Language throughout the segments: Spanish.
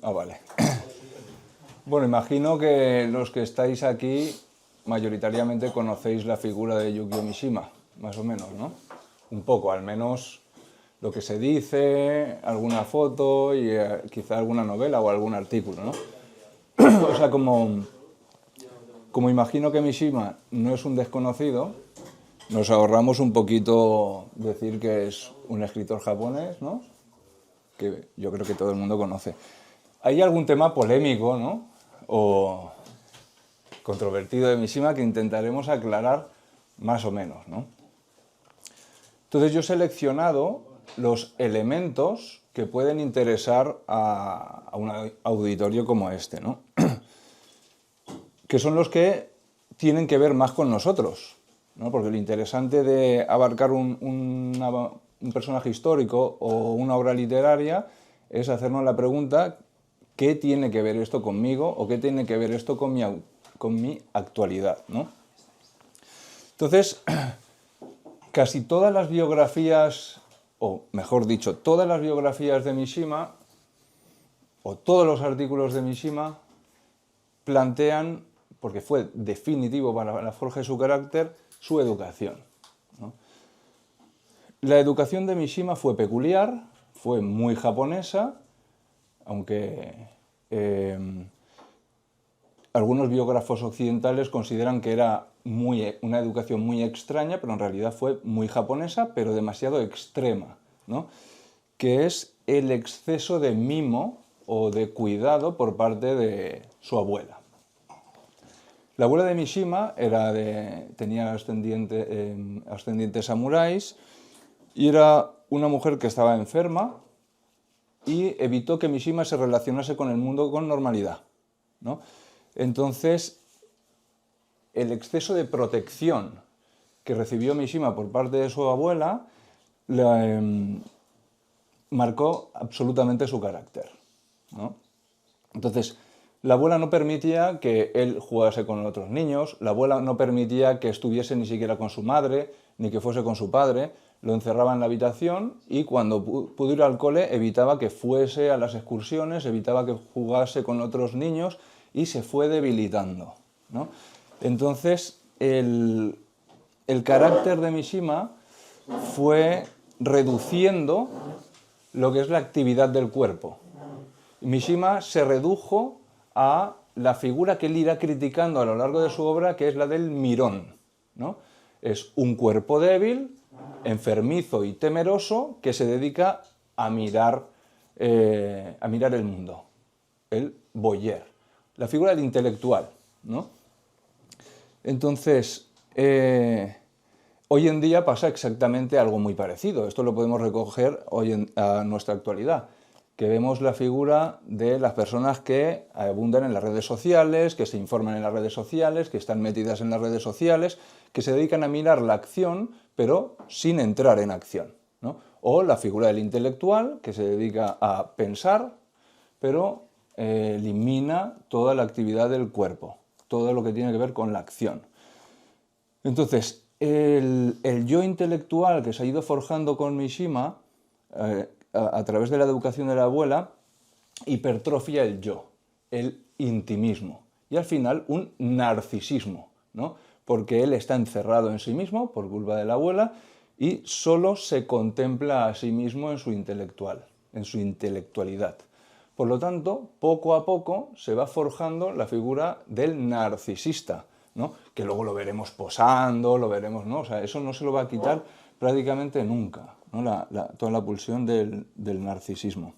Ah, vale. Bueno, imagino que los que estáis aquí mayoritariamente conocéis la figura de Yukio Mishima, más o menos, ¿no? Un poco, al menos lo que se dice, alguna foto y quizá alguna novela o algún artículo, ¿no? O sea, como imagino que Mishima no es un desconocido, nos ahorramos un poquito decir que es un escritor japonés, ¿no? Que yo creo que todo el mundo conoce. Hay algún tema polémico, ¿no? O controvertido de Mishima que intentaremos aclarar más o menos, ¿no? Entonces yo he seleccionado los elementos que pueden interesar a un auditorio como este, ¿no? Que son los que tienen que ver más con nosotros, ¿no? Porque lo interesante de abarcar un personaje histórico o una obra literaria es hacernos la pregunta: ¿qué tiene que ver esto conmigo o qué tiene que ver esto con mi actualidad, ¿no? Entonces, casi todas las biografías, o mejor dicho, todas las biografías de Mishima, o todos los artículos de Mishima, plantean, porque fue definitivo para la forja de su carácter, su educación, ¿no? La educación de Mishima fue peculiar, fue muy japonesa, aunque algunos biógrafos occidentales consideran que era una educación muy extraña, pero en realidad fue muy japonesa, pero demasiado extrema, ¿no? Que es el exceso de mimo o de cuidado por parte de su abuela. La abuela de Mishima tenía ascendientes samuráis y era una mujer que estaba enferma y evitó que Mishima se relacionase con el mundo con normalidad, ¿no? Entonces, el exceso de protección que recibió Mishima por parte de su abuela marcó absolutamente su carácter, ¿no? Entonces, la abuela no permitía que él jugase con otros niños, la abuela no permitía que estuviese ni siquiera con su madre, ni que fuese con su padre, lo encerraba en la habitación y cuando pudo ir al cole evitaba que fuese a las excursiones, evitaba que jugase con otros niños y se fue debilitando, ¿no? Entonces, el carácter de Mishima fue reduciendo lo que es la actividad del cuerpo. Mishima se redujo a la figura que él irá criticando a lo largo de su obra, que es la del mirón, ¿no? Es un cuerpo débil, enfermizo y temeroso que se dedica a mirar el mundo, el voyeur, la figura del intelectual, ¿no? Entonces, hoy en día pasa exactamente algo muy parecido. Esto lo podemos recoger a nuestra actualidad, que vemos la figura de las personas que abundan en las redes sociales, que se informan en las redes sociales, que están metidas en las redes sociales, que se dedican a mirar la acción, pero sin entrar en acción, ¿no? O la figura del intelectual, que se dedica a pensar, pero elimina toda la actividad del cuerpo, todo lo que tiene que ver con la acción. Entonces, el yo intelectual que se ha ido forjando con Mishima, a través de la educación de la abuela, hipertrofia el yo, el intimismo y al final un narcisismo, ¿no? Porque él está encerrado en sí mismo por culpa de la abuela y solo se contempla a sí mismo en su intelectualidad. Por lo tanto, poco a poco se va forjando la figura del narcisista, ¿no? Que luego lo veremos posando, lo veremos, ¿no? O sea, eso no se lo va a quitar prácticamente nunca, ¿no? Toda la pulsión del narcisismo,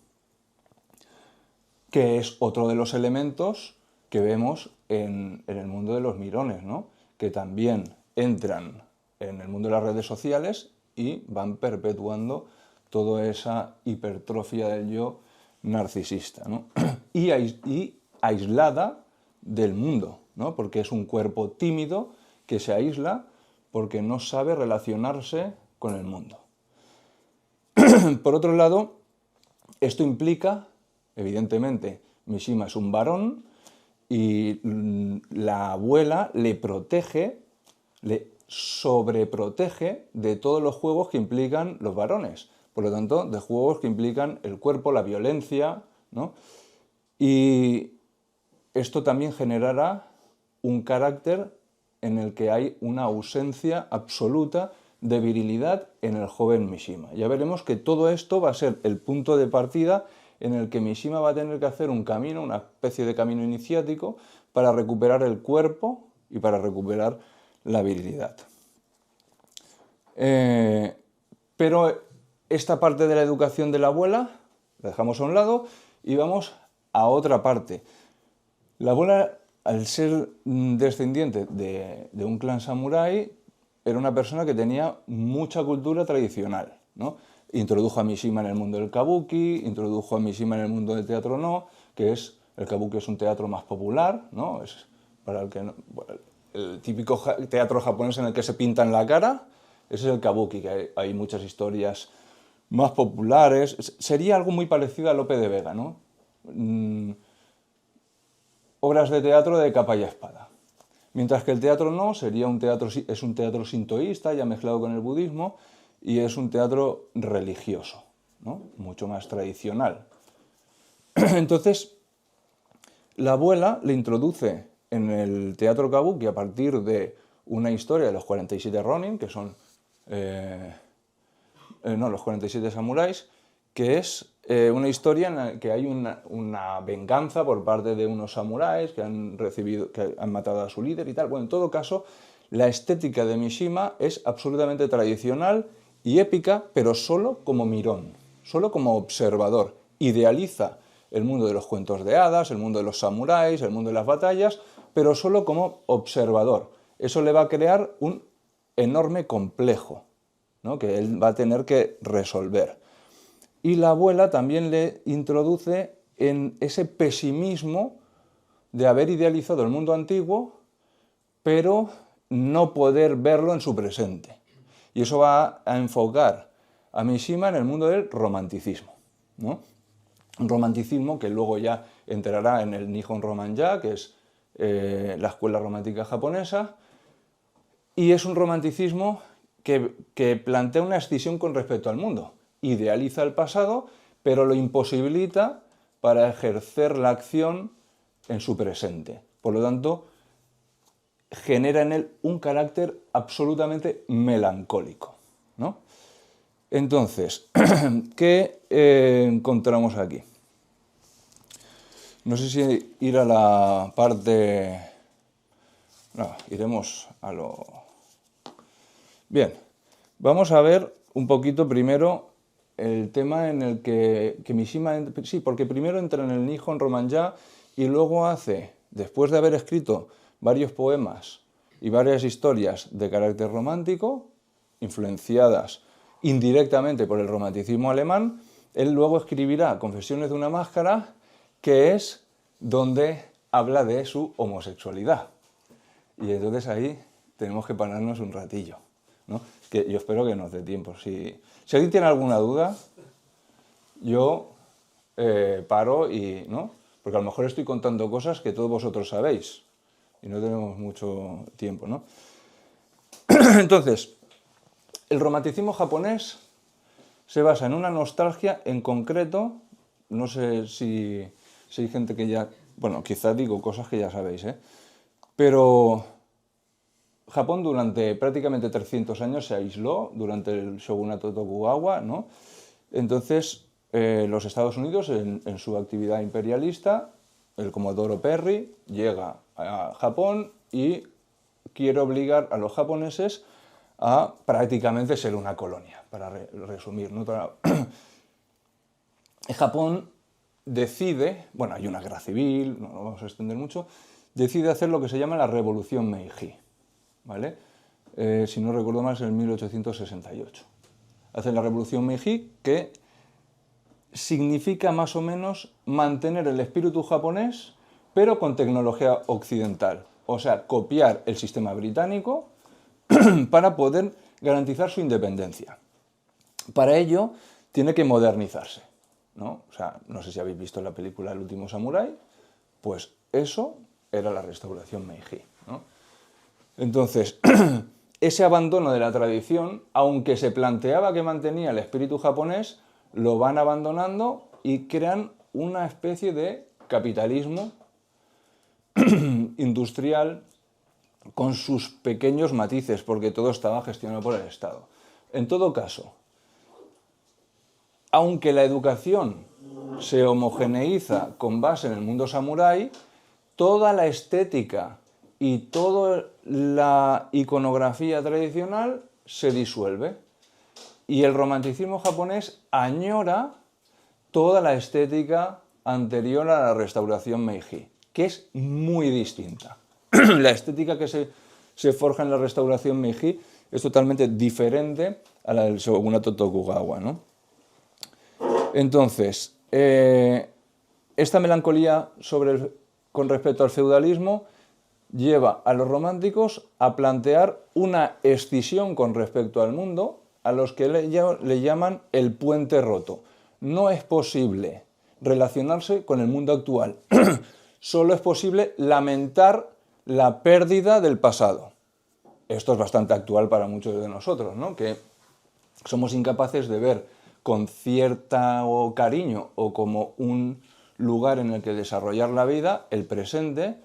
que es otro de los elementos que vemos en el mundo de los mirones, ¿no? Que también entran en el mundo de las redes sociales y van perpetuando toda esa hipertrofia del yo narcisista, ¿no? y aislada del mundo, ¿no? Porque es un cuerpo tímido que se aísla porque no sabe relacionarse con el mundo. Por otro lado, esto implica, evidentemente, Mishima es un varón y la abuela le protege, le sobreprotege de todos los juegos que implican los varones. Por lo tanto, de juegos que implican el cuerpo, la violencia, ¿no? Y esto también generará un carácter en el que hay una ausencia absoluta de virilidad en el joven Mishima. Ya veremos que todo esto va a ser el punto de partida en el que Mishima va a tener que hacer un camino, una especie de camino iniciático, para recuperar el cuerpo y para recuperar la virilidad. Pero esta parte de la educación de la abuela la dejamos a un lado y vamos a otra parte. La abuela, al ser descendiente de un clan samurái, era una persona que tenía mucha cultura tradicional, ¿no? Introdujo a Mishima en el mundo del kabuki, introdujo a Mishima en el mundo del teatro no, el kabuki es un teatro más popular, ¿no? Es para el que no, el típico teatro japonés en el que se pintan la cara, ese es el kabuki, que hay muchas historias más populares. Sería algo muy parecido a Lope de Vega, ¿no? Obras de teatro de capa y espada. Mientras que el teatro no, es un teatro sintoísta, ya mezclado con el budismo, y es un teatro religioso, ¿no? Mucho más tradicional. Entonces, la abuela le introduce en el teatro kabuki a partir de una historia de los 47 Ronin, que son los 47 samuráis, que es una historia en la que hay una venganza por parte de unos samuráis que han matado a su líder y tal. Bueno, en todo caso, la estética de Mishima es absolutamente tradicional y épica, pero solo como mirón, solo como observador. Idealiza el mundo de los cuentos de hadas, el mundo de los samuráis, el mundo de las batallas, pero solo como observador. Eso le va a crear un enorme complejo, ¿no? Que él va a tener que resolver. Y la abuela también le introduce en ese pesimismo de haber idealizado el mundo antiguo, pero no poder verlo en su presente. Y eso va a enfocar a Mishima en el mundo del romanticismo, ¿no? Un romanticismo que luego ya entrará en el Nihon Roman-ya, que es la escuela romántica japonesa, y es un romanticismo que plantea una escisión con respecto al mundo. Idealiza el pasado, pero lo imposibilita para ejercer la acción en su presente. Por lo tanto, genera en él un carácter absolutamente melancólico, ¿no? Entonces, ¿qué encontramos aquí? No sé si ir a la parte... No, iremos a lo... Bien, vamos a ver un poquito primero el tema en el que Mishima... Sí, porque primero entra en el Nihon Roman-ya y luego hace, después de haber escrito varios poemas y varias historias de carácter romántico, influenciadas indirectamente por el romanticismo alemán, él luego escribirá Confesiones de una máscara, que es donde habla de su homosexualidad. Y entonces ahí tenemos que pararnos un ratillo, ¿no? Que yo espero que nos dé tiempo. Si alguien tiene alguna duda, yo paro y, ¿no? Porque a lo mejor estoy contando cosas que todos vosotros sabéis y no tenemos mucho tiempo, ¿no? Entonces, el romanticismo japonés se basa en una nostalgia en concreto, no sé si hay gente que ya... Bueno, quizás digo cosas que ya sabéis, pero Japón durante prácticamente 300 años se aisló durante el shogunato Tokugawa, ¿no? Entonces, los Estados Unidos, en su actividad imperialista, el Comodoro Perry llega a Japón y quiere obligar a los japoneses a prácticamente ser una colonia, para resumir, ¿no? Japón decide, bueno, hay una guerra civil, no lo vamos a extender mucho, decide hacer lo que se llama la Revolución Meiji, ¿vale? Si no recuerdo mal, es en 1868. Hacen la Revolución Meiji, que significa más o menos mantener el espíritu japonés, pero con tecnología occidental. O sea, copiar el sistema británico para poder garantizar su independencia. Para ello, tiene que modernizarse, ¿no? O sea, no sé si habéis visto la película El último samurái, pues eso era la restauración Meiji, ¿no? Entonces, ese abandono de la tradición, aunque se planteaba que mantenía el espíritu japonés, lo van abandonando y crean una especie de capitalismo industrial con sus pequeños matices, porque todo estaba gestionado por el Estado. En todo caso, aunque la educación se homogeneiza con base en el mundo samurái, toda la estética y toda la iconografía tradicional se disuelve. Y el romanticismo japonés añora toda la estética anterior a la restauración Meiji, que es muy distinta. La estética que se forja en la restauración Meiji es totalmente diferente a la del shogunato Tokugawa, ¿no? Entonces, esta melancolía con respecto al feudalismo lleva a los románticos a plantear una escisión con respecto al mundo, a los que le llaman el puente roto. No es posible relacionarse con el mundo actual, solo es posible lamentar la pérdida del pasado. Esto es bastante actual para muchos de nosotros, ¿no? Que somos incapaces de ver con cierto cariño o como un lugar en el que desarrollar la vida, el presente.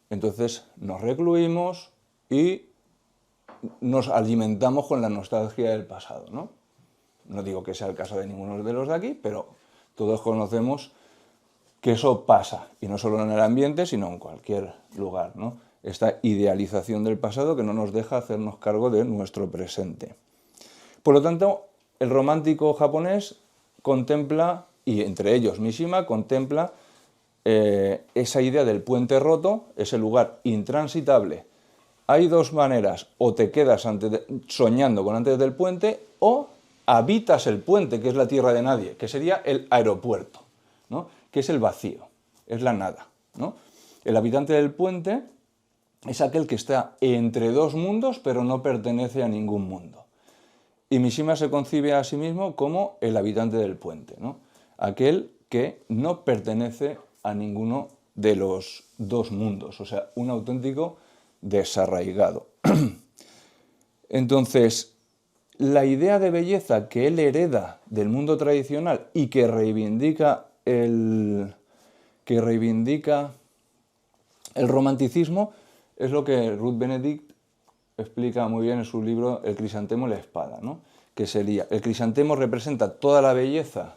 Entonces nos recluimos y nos alimentamos con la nostalgia del pasado, ¿no? No digo que sea el caso de ninguno de los de aquí, pero todos conocemos que eso pasa, y no solo en el ambiente, sino en cualquier lugar, ¿no? Esta idealización del pasado que no nos deja hacernos cargo de nuestro presente. Por lo tanto, el romántico japonés contempla, y entre ellos Mishima, contempla esa idea del puente roto, ese lugar intransitable. Hay dos maneras: o te quedas soñando con antes del puente, o habitas el puente, que es la tierra de nadie, que sería el aeropuerto, ¿no? Que es el vacío, es la nada, ¿no? El habitante del puente es aquel que está entre dos mundos, pero no pertenece a ningún mundo. Y Mishima se concibe a sí mismo como el habitante del puente, ¿no? Aquel que no pertenece a ninguno de los dos mundos, o sea, un auténtico desarraigado. Entonces, la idea de belleza que él hereda del mundo tradicional y que reivindica el romanticismo es lo que Ruth Benedict explica muy bien en su libro El crisantemo y la espada, ¿no? Que sería, el crisantemo representa toda la belleza,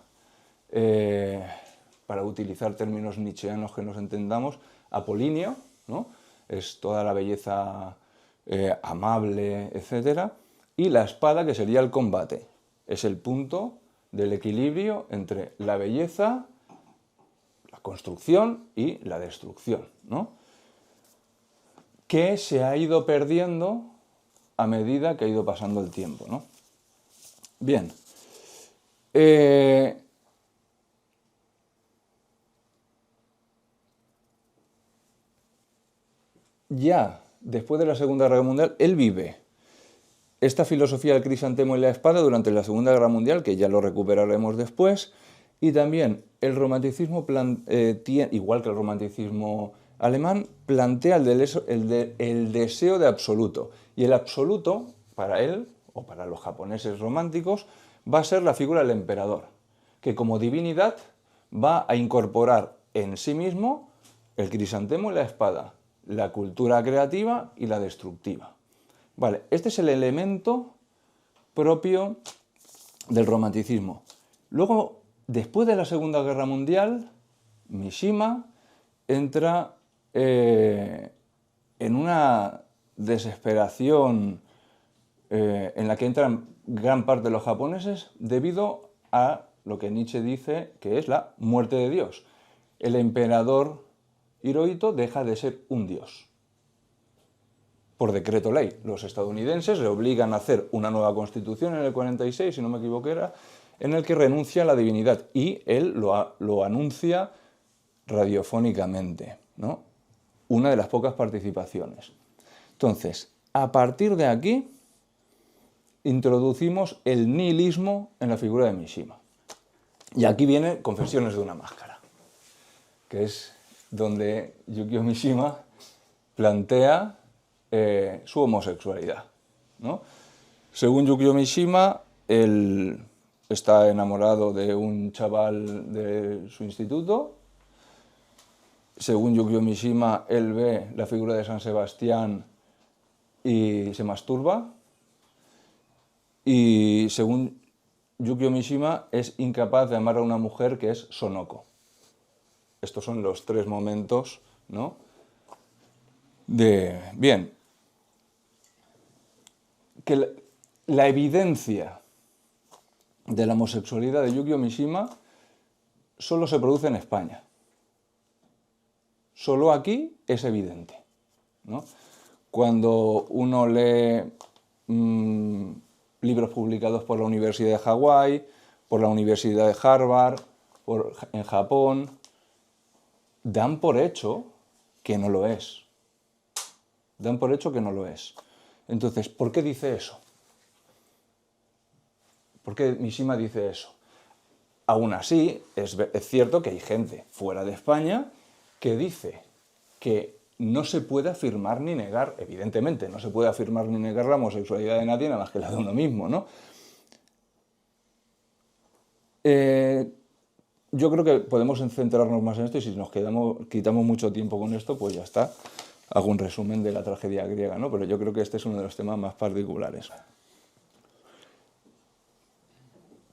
para utilizar términos nietzscheanos que nos entendamos, apolíneo, ¿no? Es toda la belleza amable, etc. Y la espada, que sería el combate, es el punto del equilibrio entre la belleza, la construcción y la destrucción, ¿no? Que se ha ido perdiendo a medida que ha ido pasando el tiempo, ¿no? Bien. Ya después de la Segunda Guerra Mundial, él vive esta filosofía del crisantemo y la espada durante la Segunda Guerra Mundial, que ya lo recuperaremos después, y también el romanticismo, igual que el romanticismo alemán, plantea el deseo de absoluto. Y el absoluto, para él, o para los japoneses románticos, va a ser la figura del emperador, que como divinidad va a incorporar en sí mismo el crisantemo y la espada, la cultura creativa y la destructiva. Vale, este es el elemento propio del romanticismo. Luego, después de la Segunda Guerra Mundial, Mishima entra en una desesperación en la que entran gran parte de los japoneses debido a lo que Nietzsche dice que es la muerte de Dios. El emperador Hirohito deja de ser un dios. Por decreto ley, los estadounidenses le obligan a hacer una nueva constitución en el 46, si no me equivoco era, en el que renuncia a la divinidad, y él lo anuncia radiofónicamente, ¿no? Una de las pocas participaciones. Entonces, a partir de aquí, introducimos el nihilismo en la figura de Mishima. Y aquí viene Confesiones de una máscara, que es donde Yukio Mishima plantea su homosexualidad, ¿no? Según Yukio Mishima, está enamorado de un chaval de su instituto, según Yukio Mishima, él ve la figura de San Sebastián y se masturba. Y según Yukio Mishima, es incapaz de amar a una mujer que es Sonoko. Estos son los tres momentos, ¿no? Bien, que la evidencia de la homosexualidad de Yukio Mishima solo se produce en España. Solo aquí es evidente, ¿no? Cuando uno lee libros publicados por la Universidad de Hawái, por la Universidad de Harvard, en Japón, dan por hecho que no lo es. Dan por hecho que no lo es. Entonces, ¿por qué dice eso? ¿Por qué Mishima dice eso? Aún así, es cierto que hay gente fuera de España que dice que no se puede afirmar ni negar, evidentemente, no se puede afirmar ni negar la homosexualidad de nadie, nada más que la de uno mismo, ¿no? Yo creo que podemos centrarnos más en esto y si nos quitamos mucho tiempo con esto, pues ya está. Hago un resumen de la tragedia griega, ¿no? Pero yo creo que este es uno de los temas más particulares.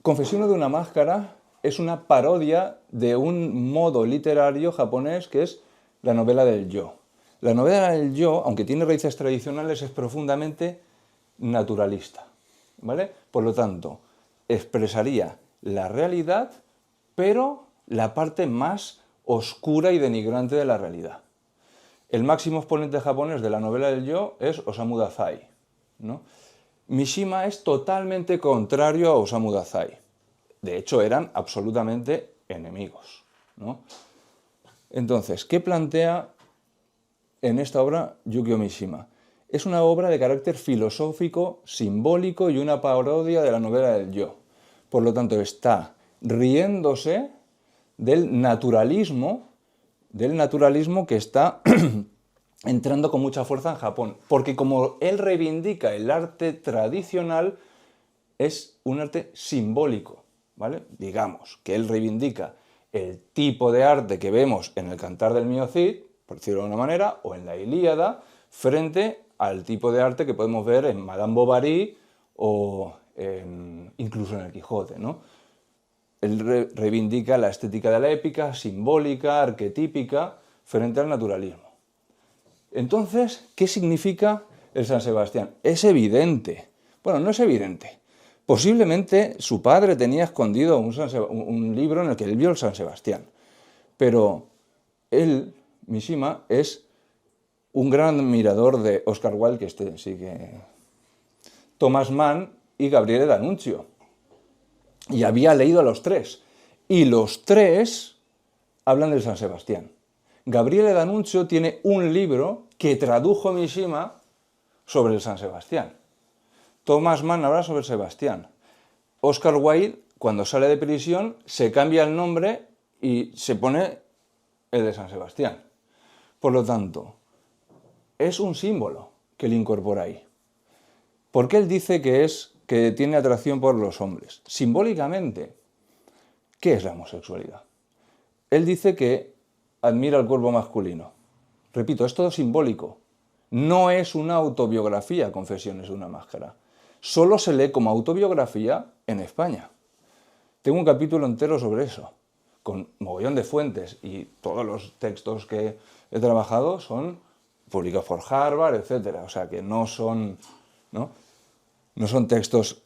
Confesión de una máscara es una parodia de un modo literario japonés que es la novela del yo. La novela del yo, aunque tiene raíces tradicionales, es profundamente naturalista, ¿vale? Por lo tanto, expresaría la realidad, pero la parte más oscura y denigrante de la realidad. El máximo exponente japonés de la novela del yo es Osamu Dazai, ¿no? Mishima es totalmente contrario a Osamu Dazai. De hecho, eran absolutamente enemigos, ¿no? Entonces, ¿qué plantea en esta obra Yukio Mishima? Es una obra de carácter filosófico, simbólico y una parodia de la novela del yo. Por lo tanto, está riéndose del naturalismo que está entrando con mucha fuerza en Japón. Porque como él reivindica el arte tradicional, es un arte simbólico, ¿vale? Digamos que él reivindica el tipo de arte que vemos en el Cantar del Mío Cid, por decirlo de una manera, o en la Ilíada, frente al tipo de arte que podemos ver en Madame Bovary o incluso en el Quijote, ¿no? Él reivindica la estética de la épica, simbólica, arquetípica, frente al naturalismo. Entonces, ¿qué significa el San Sebastián? Es evidente. Bueno, no es evidente. Posiblemente su padre tenía escondido un libro en el que él vio el San Sebastián. Pero él, Mishima, es un gran admirador de Oscar Wilde, que sí que... Thomas Mann y Gabriele D'Annunzio. Y había leído a los tres. Y los tres hablan del San Sebastián. Gabriele D'Annunzio tiene un libro que tradujo Mishima sobre el San Sebastián. Thomas Mann habla sobre Sebastián. Oscar Wilde, cuando sale de prisión, se cambia el nombre y se pone el de San Sebastián. Por lo tanto, es un símbolo que él incorpora ahí. ¿Por qué él dice que tiene atracción por los hombres? Simbólicamente, ¿qué es la homosexualidad? Él dice que admira el cuerpo masculino. Repito, es todo simbólico. No es una autobiografía, Confesiones de una máscara. Solo se lee como autobiografía en España. Tengo un capítulo entero sobre eso, con mogollón de fuentes, y todos los textos que he trabajado son publicados por Harvard, etc. O sea que no son textos.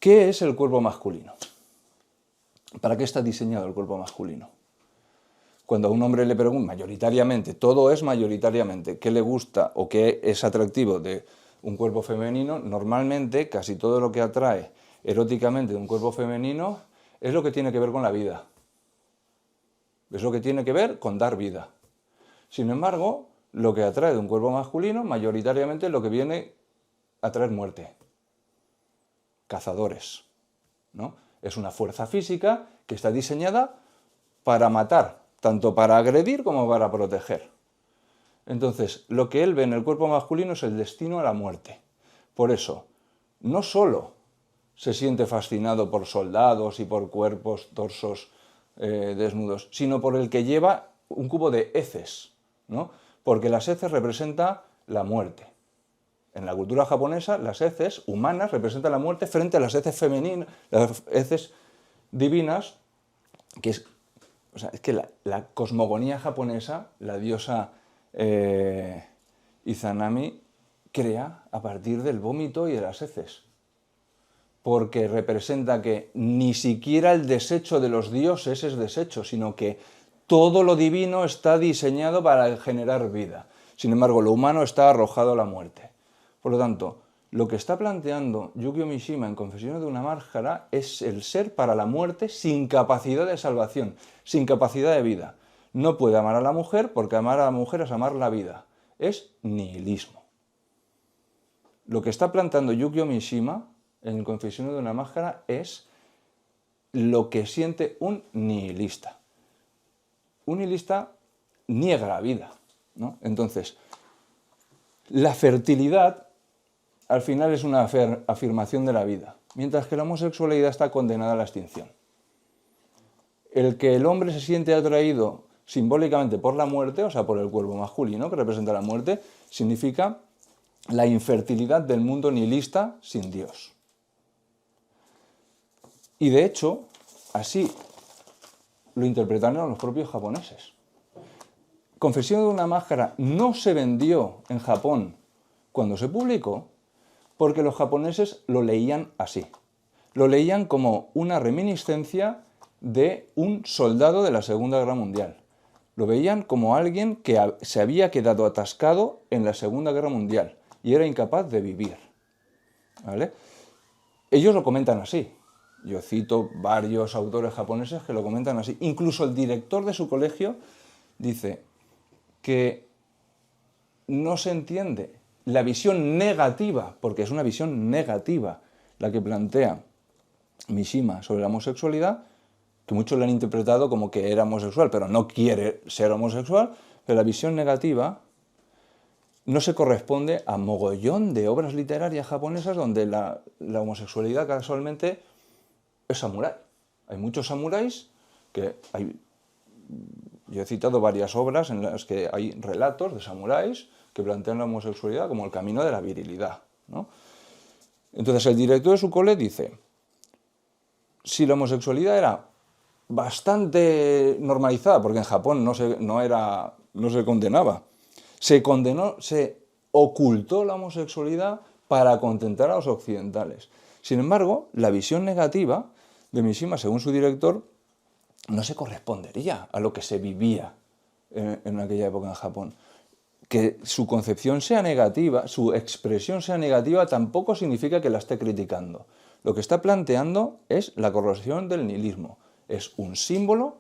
¿Qué es el cuerpo masculino? ¿Para qué está diseñado el cuerpo masculino? Cuando a un hombre le preguntan, mayoritariamente, todo es mayoritariamente, qué le gusta o qué es atractivo de un cuerpo femenino, normalmente casi todo lo que atrae eróticamente de un cuerpo femenino es lo que tiene que ver con la vida. Es lo que tiene que ver con dar vida. Sin embargo, lo que atrae de un cuerpo masculino, mayoritariamente es lo que viene a traer muerte. Cazadores, ¿no? Es una fuerza física que está diseñada para matar, tanto para agredir como para proteger. Entonces, lo que él ve en el cuerpo masculino es el destino a la muerte. Por eso, no solo se siente fascinado por soldados y por cuerpos, torsos desnudos, sino por el que lleva un cubo de heces, ¿no? Porque las heces representan la muerte. En la cultura japonesa, las heces humanas representan la muerte frente a las heces femeninas, las heces divinas, que es, o sea, es que la cosmogonía japonesa, la diosa Izanami, crea a partir del vómito y de las heces, porque representa que ni siquiera el desecho de los dioses es desecho, sino que todo lo divino está diseñado para generar vida. Sin embargo, lo humano está arrojado a la muerte. Por lo tanto, lo que está planteando Yukio Mishima en Confesiones de una máscara es el ser para la muerte sin capacidad de salvación, sin capacidad de vida. No puede amar a la mujer porque amar a la mujer es amar la vida. Es nihilismo. Lo que está planteando Yukio Mishima en Confesiones de una máscara es lo que siente un nihilista. Un nihilista niega la vida, ¿no? Entonces, la fertilidad al final es una afirmación de la vida, mientras que la homosexualidad está condenada a la extinción. El que el hombre se siente atraído simbólicamente por la muerte, o sea, por el cuerpo masculino que representa la muerte, significa la infertilidad del mundo nihilista sin Dios. Y de hecho, así lo interpretaron los propios japoneses. Confesión de una máscara no se vendió en Japón cuando se publicó porque los japoneses lo leían así. Lo leían como una reminiscencia de un soldado de la Segunda Guerra Mundial. Lo veían como alguien que se había quedado atascado en la Segunda Guerra Mundial y era incapaz de vivir, ¿vale? Ellos lo comentan así. Yo cito varios autores japoneses que lo comentan así. Incluso el director de su colegio dice que no se entiende la visión negativa, porque es una visión negativa la que plantea Mishima sobre la homosexualidad, que muchos la han interpretado como que era homosexual, pero no quiere ser homosexual, pero la visión negativa no se corresponde a mogollón de obras literarias japonesas donde la homosexualidad casualmente es samurái. Hay muchos samuráis que yo he citado varias obras en las que hay relatos de samuráis que plantean la homosexualidad como el camino de la virilidad, ¿no? Entonces el director de su cole dice, si la homosexualidad era bastante normalizada, porque en Japón no se condenaba, se ocultó la homosexualidad para contentar a los occidentales. Sin embargo, la visión negativa de Mishima, según su director, no se correspondería a lo que se vivía en aquella época en Japón. Que su concepción sea negativa, su expresión sea negativa, tampoco significa que la esté criticando. Lo que está planteando es la corrosión del nihilismo. Es un símbolo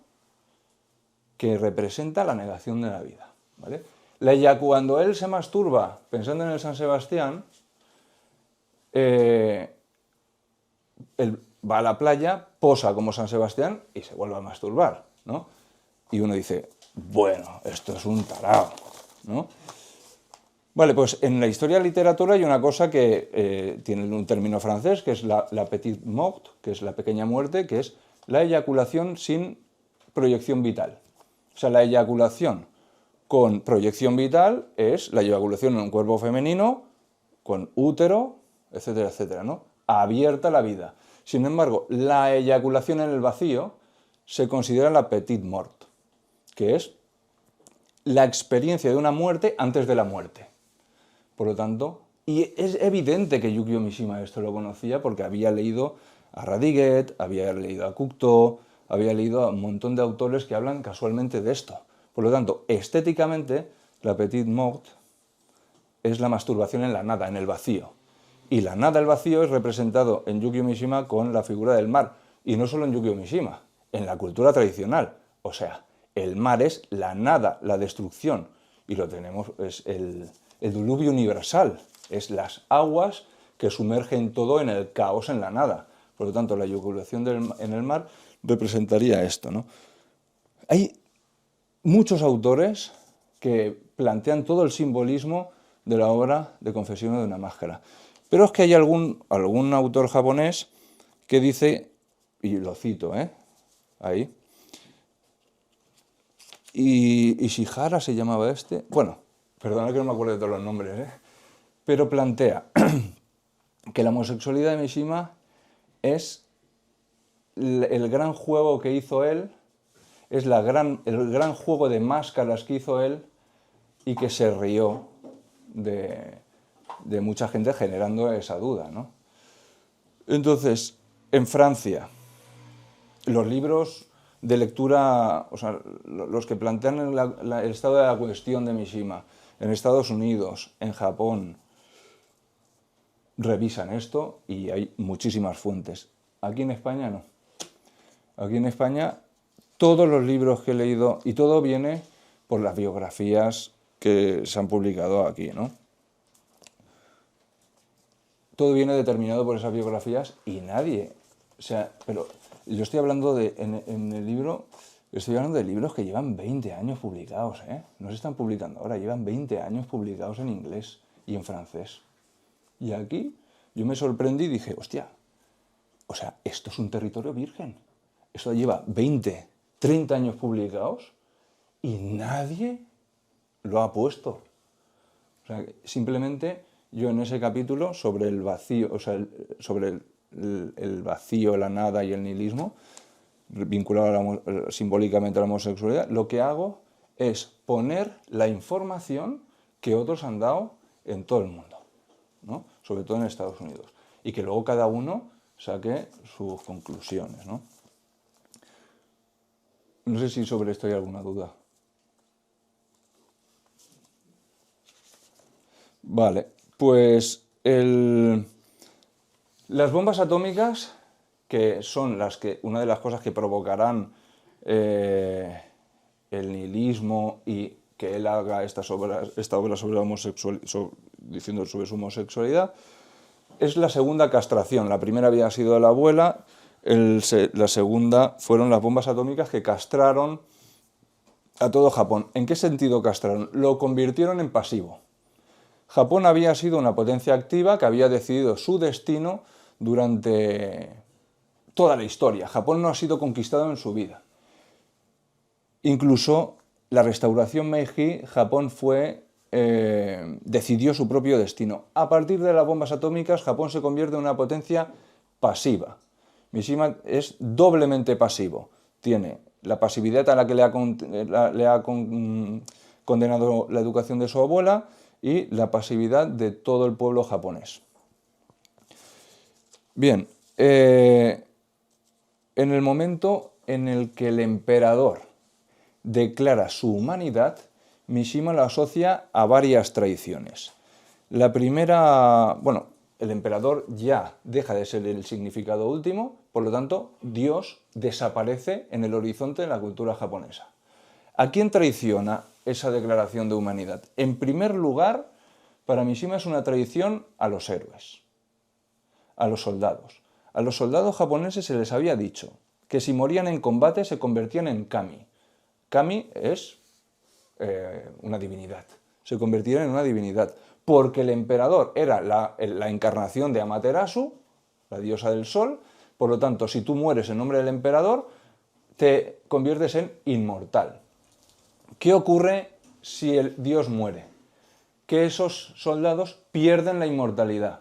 que representa la negación de la vida, ¿vale? Cuando él se masturba pensando en el San Sebastián, él va a la playa, posa como San Sebastián y se vuelve a masturbar, ¿no? Y uno dice, bueno, esto es un tarao, ¿no? Vale, pues en la historia de la literatura hay una cosa que tiene un término francés, que es la petite mort, que es la pequeña muerte, que es la eyaculación sin proyección vital. O sea, la eyaculación con proyección vital es la eyaculación en un cuerpo femenino, con útero, etcétera, etcétera, ¿no? Abierta la vida. Sin embargo, la eyaculación en el vacío se considera la petite mort, que es la experiencia de una muerte antes de la muerte. Por lo tanto, y es evidente que Yukio Mishima esto lo conocía porque había leído a Radiguet, había leído a Cocteau, había leído a un montón de autores que hablan casualmente de esto. Por lo tanto, estéticamente, la petite mort es la masturbación en la nada, en el vacío. Y la nada, el vacío, es representado en Yukio Mishima con la figura del mar. Y no solo en Yukio Mishima, en la cultura tradicional. O sea, el mar es la nada, la destrucción. Y lo tenemos, es el diluvio universal. Es las aguas que sumergen todo en el caos, en la nada. Por lo tanto, la eyaculación en el mar representaría esto, ¿no? Hay muchos autores que plantean todo el simbolismo de la obra de Confesiones de una máscara. Pero es que hay algún autor japonés que dice, y lo cito, ahí, y Ishihara se llamaba este. Bueno, perdona que no me acuerdo de todos los nombres, pero plantea que la homosexualidad de Mishima es el gran juego que hizo él, es el gran juego de máscaras que hizo él y que se rió de mucha gente generando esa duda, ¿no? Entonces, en Francia, los libros de lectura, o sea, los que plantean el estado de la cuestión de Mishima, en Estados Unidos, en Japón, revisan esto y hay muchísimas fuentes. Aquí en España no. Aquí en España todos los libros que he leído, y todo viene por las biografías que se han publicado aquí, ¿no? Todo viene determinado por esas biografías y nadie, o sea, pero yo estoy hablando en el libro, estoy hablando de libros que llevan 20 años publicados, no se están publicando ahora, llevan 20 años publicados en inglés y en francés. Y aquí yo me sorprendí y dije, hostia, o sea, esto es un territorio virgen. Esto lleva 20, 30 años publicados y nadie lo ha puesto. O sea, simplemente yo en ese capítulo sobre el vacío, o sea, sobre el vacío, la nada y el nihilismo, vinculado simbólicamente a la homosexualidad, lo que hago es poner la información que otros han dado en todo el mundo, ¿no? Sobre todo en Estados Unidos, y que luego cada uno saque sus conclusiones, ¿no? No sé si sobre esto hay alguna duda. Vale, pues las bombas atómicas, que son una de las cosas que provocarán el nihilismo y que él haga esta obra sobre la diciendo sobre su homosexualidad, es la segunda castración. La primera había sido de la abuela, la segunda fueron las bombas atómicas que castraron a todo Japón. ¿En qué sentido castraron? Lo convirtieron en pasivo. Japón había sido una potencia activa que había decidido su destino durante toda la historia. Japón no ha sido conquistado en su vida. Incluso la restauración Meiji, Japón decidió su propio destino. A partir de las bombas atómicas, Japón se convierte en una potencia pasiva. Mishima es doblemente pasivo. Tiene la pasividad a la que le ha condenado la educación de su abuela y la pasividad de todo el pueblo japonés. Bien, en el momento en el que el emperador declara su humanidad, Mishima lo asocia a varias tradiciones. La primera, bueno, el emperador ya deja de ser el significado último, por lo tanto, Dios desaparece en el horizonte de la cultura japonesa. ¿A quién traiciona esa declaración de humanidad? En primer lugar, para Mishima es una traición a los héroes, a los soldados. A los soldados japoneses se les había dicho que si morían en combate se convertían en kami. Kami es una divinidad, se convertían en una divinidad, porque el emperador era la encarnación de Amaterasu, la diosa del sol. Por lo tanto, si tú mueres en nombre del emperador, te conviertes en inmortal. ¿Qué ocurre si el dios muere? Que esos soldados pierden la inmortalidad.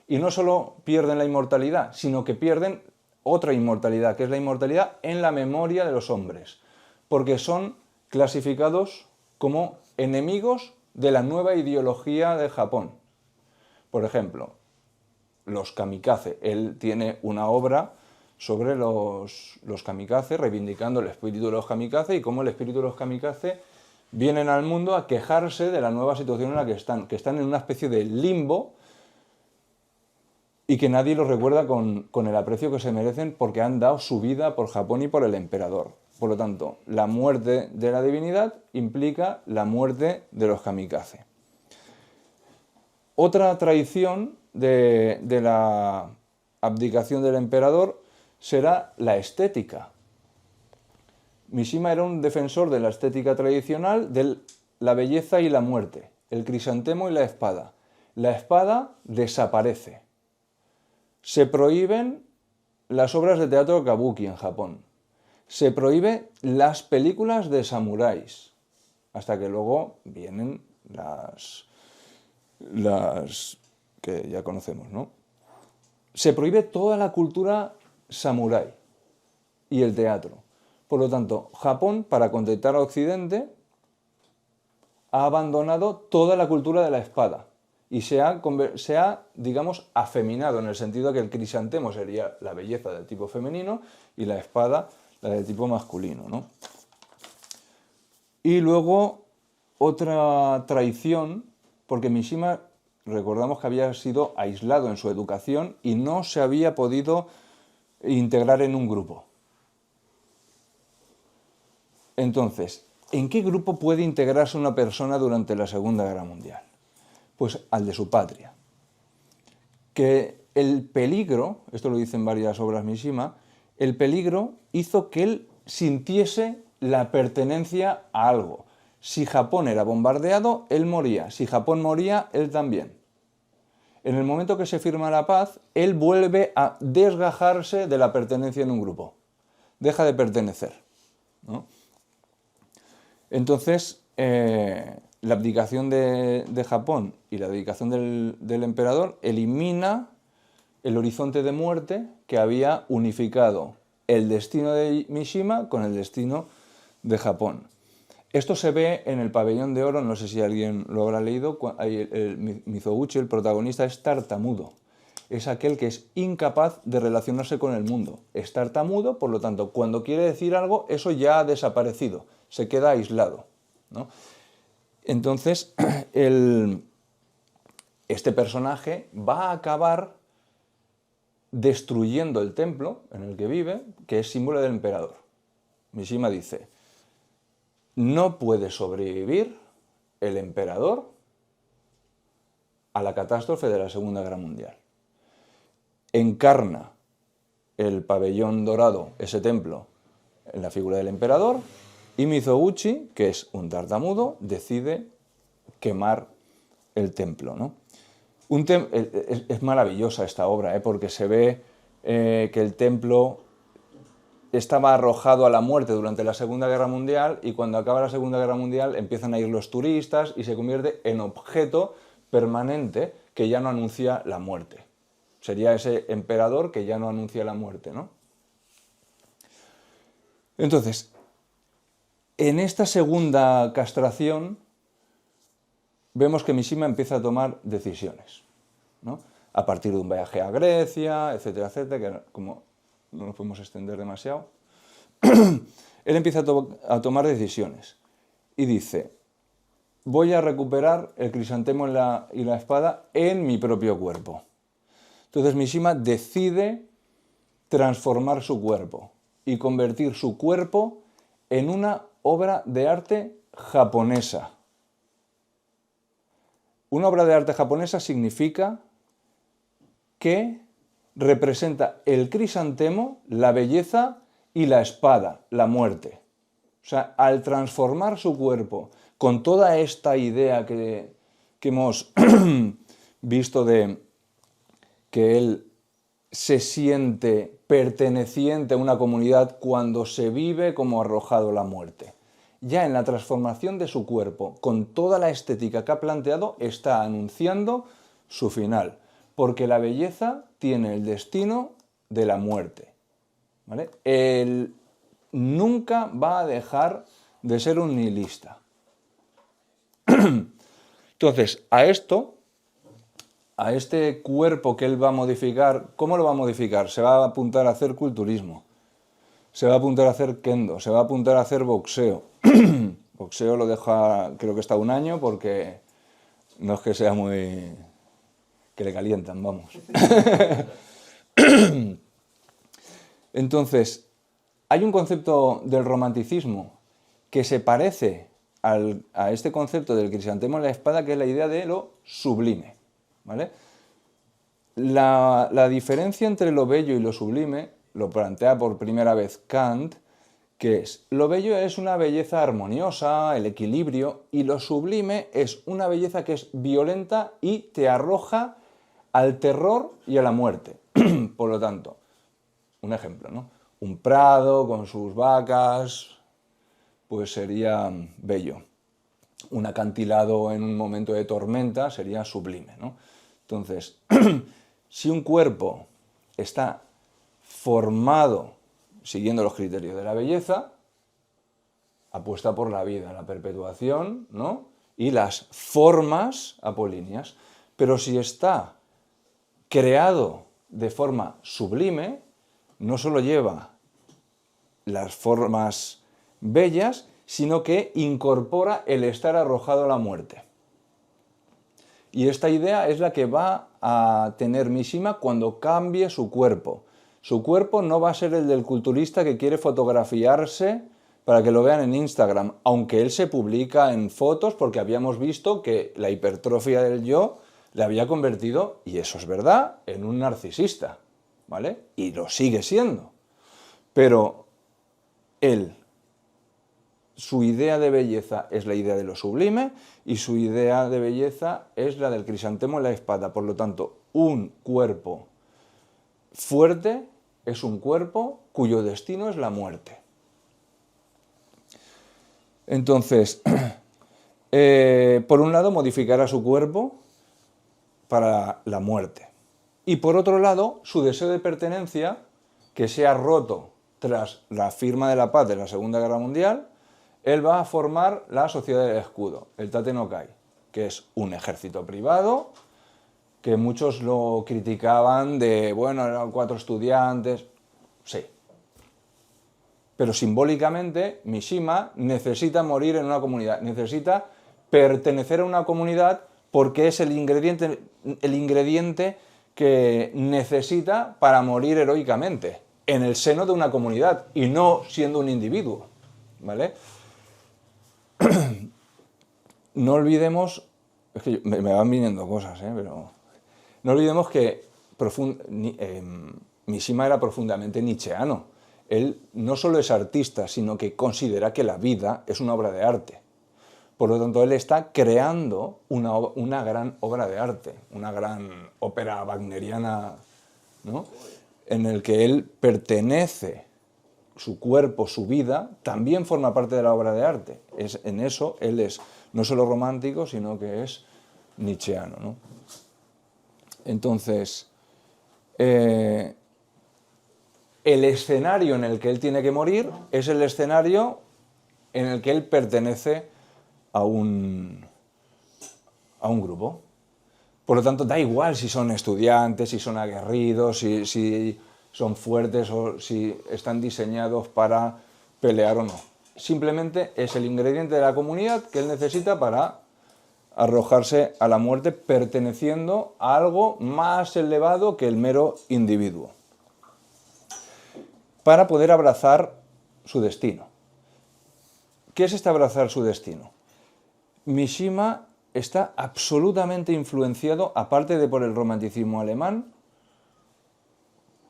Y no solo pierden la inmortalidad, sino que pierden otra inmortalidad, que es la inmortalidad en la memoria de los hombres, porque son clasificados como enemigos de la nueva ideología de Japón. Por ejemplo, los kamikaze. Él tiene una obra sobre los kamikaze, reivindicando el espíritu de los kamikaze y cómo el espíritu de los kamikaze vienen al mundo a quejarse de la nueva situación en la que están en una especie de limbo y que nadie los recuerda con el aprecio que se merecen porque han dado su vida por Japón y por el emperador. Por lo tanto, la muerte de la divinidad implica la muerte de los kamikaze. Otra tradición de la abdicación del emperador será la estética. Mishima era un defensor de la estética tradicional, de la belleza y la muerte, el crisantemo y la espada. La espada desaparece. Se prohíben las obras de teatro kabuki en Japón. Se prohíbe las películas de samuráis, hasta que luego vienen las que ya conocemos, ¿no? Se prohíbe toda la cultura samurái y el teatro. Por lo tanto, Japón, para contentar a Occidente, ha abandonado toda la cultura de la espada y se ha, digamos, afeminado, en el sentido de que el crisantemo sería la belleza del tipo femenino y la espada la del tipo masculino, ¿no? Y luego otra traición, porque Mishima, recordamos que había sido aislado en su educación y no se había podido integrar en un grupo. Entonces, ¿en qué grupo puede integrarse una persona durante la Segunda Guerra Mundial? Pues al de su patria. Que el peligro, esto lo dice en varias obras Mishima, el peligro hizo que él sintiese la pertenencia a algo. Si Japón era bombardeado, él moría. Si Japón moría, él también. En el momento que se firma la paz, él vuelve a desgajarse de la pertenencia en un grupo. Deja de pertenecer, ¿no? Entonces, la abdicación de Japón y la abdicación del emperador elimina el horizonte de muerte que había unificado el destino de Mishima con el destino de Japón. Esto se ve en el Pabellón de Oro, no sé si alguien lo habrá leído, el Mizoguchi, el protagonista, es tartamudo. Es aquel que es incapaz de relacionarse con el mundo. Es tartamudo, por lo tanto, cuando quiere decir algo, eso ya ha desaparecido, se queda aislado, ¿no? Entonces, este personaje va a acabar destruyendo el templo en el que vive, que es símbolo del emperador. Mishima dice, no puede sobrevivir el emperador a la catástrofe de la Segunda Guerra Mundial. Encarna el pabellón dorado, ese templo, en la figura del emperador, y Mizoguchi, que es un tartamudo, decide quemar el templo, ¿no? Es maravillosa esta obra, porque se ve que el templo estaba arrojado a la muerte durante la Segunda Guerra Mundial y cuando acaba la Segunda Guerra Mundial empiezan a ir los turistas y se convierte en objeto permanente que ya no anuncia la muerte. Sería ese emperador que ya no anuncia la muerte, ¿no? Entonces, en esta segunda castración vemos que Mishima empieza a tomar decisiones, ¿no? A partir de un viaje a Grecia, etcétera, etcétera, que como no nos podemos extender demasiado, él empieza a tomar decisiones y dice, voy a recuperar el crisantemo y la espada en mi propio cuerpo. Entonces Mishima decide transformar su cuerpo y convertir su cuerpo en una obra de arte japonesa. Una obra de arte japonesa significa que representa el crisantemo, la belleza y la espada, la muerte. O sea, al transformar su cuerpo con toda esta idea que hemos visto de que él se siente perteneciente a una comunidad cuando se vive como arrojado a la muerte. Ya en la transformación de su cuerpo, con toda la estética que ha planteado, está anunciando su final, porque la belleza tiene el destino de la muerte, ¿vale? Él nunca va a dejar de ser un nihilista. Entonces, a este cuerpo que él va a modificar, ¿cómo lo va a modificar? Se va a apuntar a hacer culturismo, se va a apuntar a hacer kendo, se va a apuntar a hacer boxeo. Boxeo lo deja, creo que está 1 año, porque no es que sea muy... que le calientan, vamos. Entonces, hay un concepto del romanticismo que se parece a este concepto del crisantemo en la espada, que es la idea de lo sublime, ¿vale? La diferencia entre lo bello y lo sublime lo plantea por primera vez Kant, que es, lo bello es una belleza armoniosa, el equilibrio, y lo sublime es una belleza que es violenta y te arroja al terror y a la muerte. Por lo tanto, un ejemplo, ¿no? Un prado con sus vacas, pues sería bello. Un acantilado en un momento de tormenta sería sublime, ¿no? Entonces, si un cuerpo está formado siguiendo los criterios de la belleza, apuesta por la vida, la perpetuación, ¿no? Y las formas apolíneas. Pero si está creado de forma sublime, no solo lleva las formas bellas, sino que incorpora el estar arrojado a la muerte. Y esta idea es la que va a tener Mishima cuando cambie su cuerpo. Su cuerpo no va a ser el del culturista que quiere fotografiarse para que lo vean en Instagram, aunque él se publica en fotos porque habíamos visto que la hipertrofia del yo le había convertido, y eso es verdad, en un narcisista, ¿vale? Y lo sigue siendo. Pero él, su idea de belleza es la idea de lo sublime y su idea de belleza es la del crisantemo y la espada. Por lo tanto, un cuerpo fuerte es un cuerpo cuyo destino es la muerte. Entonces, por un lado, modificará su cuerpo para la muerte. Y por otro lado, su deseo de pertenencia, que se ha roto tras la firma de la paz de la Segunda Guerra Mundial, él va a formar la Sociedad del Escudo, el Tate no Kai, que es un ejército privado, que muchos lo criticaban de, bueno, eran 4 estudiantes, sí. Pero simbólicamente, Mishima necesita morir en una comunidad, necesita pertenecer a una comunidad porque es el ingrediente que necesita para morir heroicamente, en el seno de una comunidad y no siendo un individuo, ¿vale? No olvidemos, es que me van viniendo cosas, pero no olvidemos que Mishima era profundamente nietzscheano. Él no solo es artista, sino que considera que la vida es una obra de arte. Por lo tanto, él está creando una gran obra de arte, una gran ópera wagneriana, ¿no? En el que él pertenece, su cuerpo, su vida, también forma parte de la obra de arte. En eso él es no solo romántico, sino que es nietzscheano, ¿no? Entonces, el escenario en el que él tiene que morir es el escenario en el que él pertenece a un grupo. Por lo tanto, da igual si son estudiantes, si son aguerridos, si son fuertes o si están diseñados para pelear o no. Simplemente es el ingrediente de la comunidad que él necesita para arrojarse a la muerte perteneciendo a algo más elevado que el mero individuo, para poder abrazar su destino. ¿Qué es este abrazar su destino? Mishima está absolutamente influenciado, aparte de por el romanticismo alemán,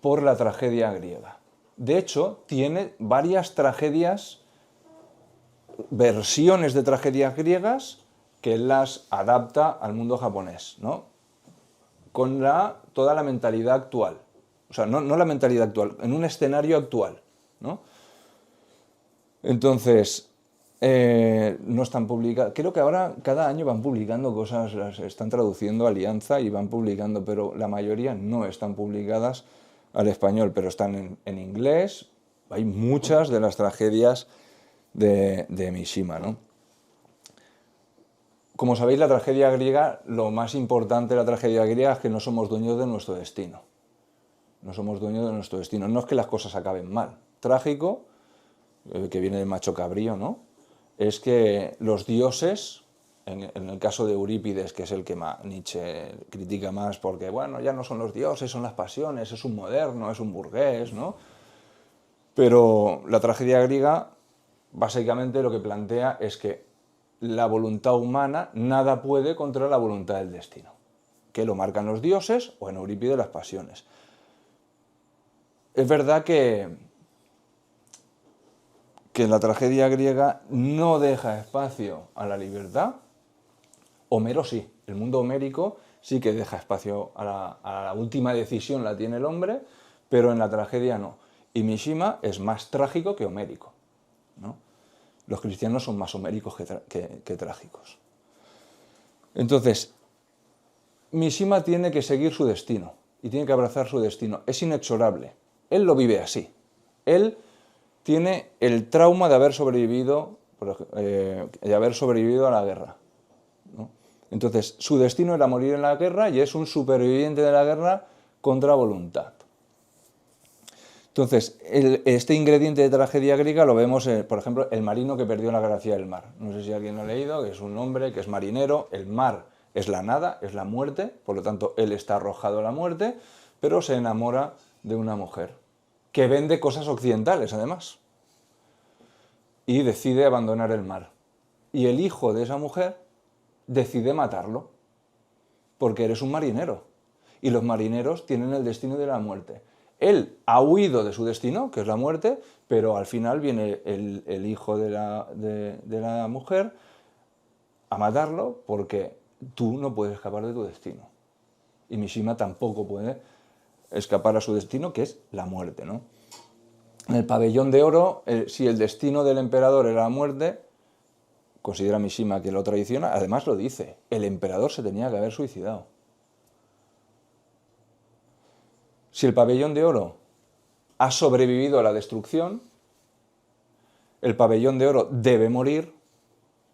por la tragedia griega. De hecho, tiene varias tragedias, versiones de tragedias griegas, que él las adapta al mundo japonés, ¿no? Con toda la mentalidad actual. O sea, no la mentalidad actual, en un escenario actual, ¿no? Entonces, no están publicadas. Creo que ahora cada año van publicando cosas, las están traduciendo a Alianza y van publicando, pero la mayoría no están publicadas al español, pero están en inglés. Hay muchas de las tragedias de Mishima, ¿no? Como sabéis, la tragedia griega, lo más importante de la tragedia griega es que no somos dueños de nuestro destino. No somos dueños de nuestro destino. No es que las cosas acaben mal. Trágico, que viene del macho cabrío, ¿no? Es que los dioses, en el caso de Eurípides, que es el que Nietzsche critica más, porque, bueno, ya no son los dioses, son las pasiones, es un moderno, es un burgués, ¿no? Pero la tragedia griega, básicamente lo que plantea es que la voluntad humana nada puede contra la voluntad del destino, que lo marcan los dioses o en Eurípides las pasiones. Es verdad que la tragedia griega no deja espacio a la libertad. Homero sí, el mundo homérico sí que deja espacio a la última decisión, la tiene el hombre, pero en la tragedia no. Y Mishima es más trágico que homérico, ¿no? Los cristianos son más homéricos que trágicos. Entonces, Mishima tiene que seguir su destino y tiene que abrazar su destino. Es inexorable. Él lo vive así. Él tiene el trauma de haber sobrevivido a la guerra, ¿no? Entonces, su destino era morir en la guerra y es un superviviente de la guerra contra voluntad. Entonces, este ingrediente de tragedia griega lo vemos, por ejemplo, el marino que perdió la gracia del mar. No sé si alguien lo ha leído, que es un hombre que es marinero, el mar es la nada, es la muerte, por lo tanto, él está arrojado a la muerte, pero se enamora de una mujer, que vende cosas occidentales, además, y decide abandonar el mar. Y el hijo de esa mujer decide matarlo, porque eres un marinero, y los marineros tienen el destino de la muerte. Él ha huido de su destino, que es la muerte, pero al final viene el hijo de la mujer a matarlo porque tú no puedes escapar de tu destino. Y Mishima tampoco puede escapar a su destino, que es la muerte, ¿no? En el pabellón de oro, si el destino del emperador era la muerte, considera Mishima que lo traiciona, además lo dice, el emperador se tenía que haber suicidado. Si el pabellón de oro ha sobrevivido a la destrucción, el pabellón de oro debe morir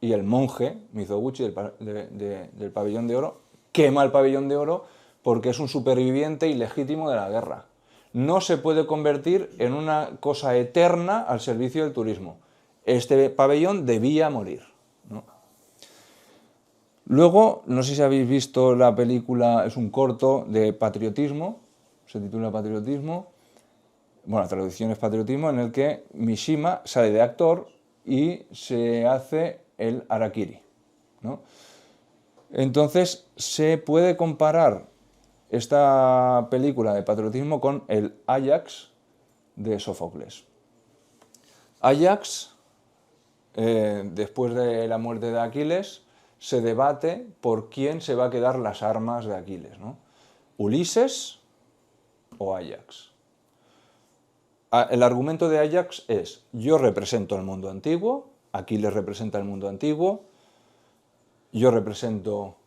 y el monje, Mizoguchi, del pabellón de oro, quema el pabellón de oro porque es un superviviente ilegítimo de la guerra. No se puede convertir en una cosa eterna al servicio del turismo. Este pabellón debía morir, ¿no? Luego, no sé si habéis visto la película, es un corto de patriotismo, se titula Patriotismo, bueno, la traducción es Patriotismo, en el que Mishima sale de actor y se hace el harakiri, ¿no? Entonces, se puede comparar esta película de patriotismo con el Ajax de Sófocles. Ajax, después de la muerte de Aquiles, se debate por quién se va a quedar las armas de Aquiles, ¿no? Ulises o Ajax. El argumento de Ajax es: yo represento el mundo antiguo, Aquiles representa el mundo antiguo, yo represento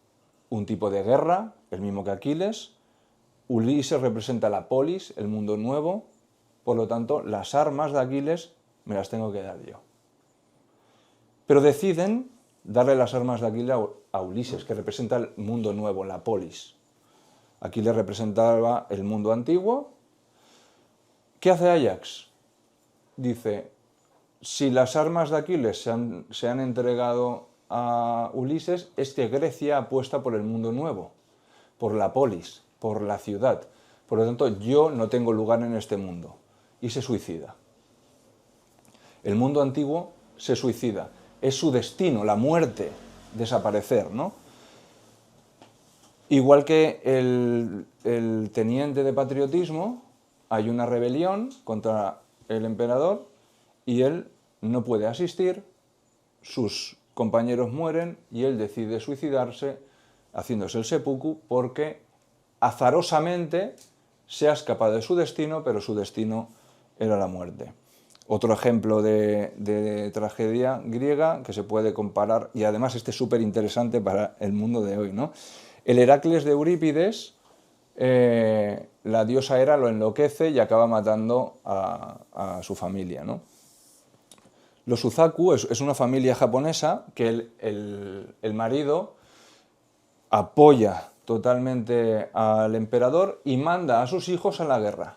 un tipo de guerra, el mismo que Aquiles, Ulises representa la polis, el mundo nuevo, por lo tanto, las armas de Aquiles me las tengo que dar yo. Pero deciden darle las armas de Aquiles a Ulises, que representa el mundo nuevo, la polis. Aquiles representaba el mundo antiguo. ¿Qué hace Ajax? Dice, si las armas de Aquiles se han entregado a Ulises, es que Grecia apuesta por el mundo nuevo, por la polis, por la ciudad. Por lo tanto, yo no tengo lugar en este mundo. Y se suicida. El mundo antiguo se suicida. Es su destino, la muerte, desaparecer, ¿no? Igual que el teniente de patriotismo, hay una rebelión contra el emperador y él no puede asistir, sus compañeros mueren y él decide suicidarse haciéndose el seppuku porque azarosamente se ha escapado de su destino, pero su destino era la muerte. Otro ejemplo de tragedia griega que se puede comparar, y además este es súper interesante para el mundo de hoy, ¿no? El Heracles de Eurípides, la diosa Hera lo enloquece y acaba matando a su familia, ¿no? Los Suzaku es una familia japonesa que el marido apoya totalmente al emperador y manda a sus hijos a la guerra.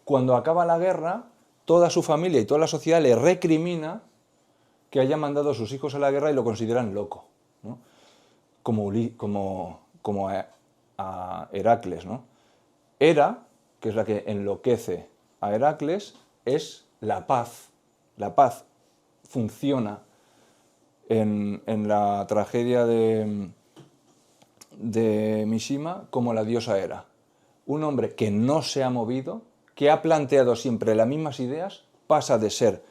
Cuando acaba la guerra, toda su familia y toda la sociedad le recrimina que haya mandado a sus hijos a la guerra y lo consideran loco, ¿no? Como a Heracles, ¿no? Hera, que es la que enloquece a Heracles, es la paz. La paz funciona en la tragedia de Mishima como la diosa Hera. Un hombre que no se ha movido, que ha planteado siempre las mismas ideas, pasa de ser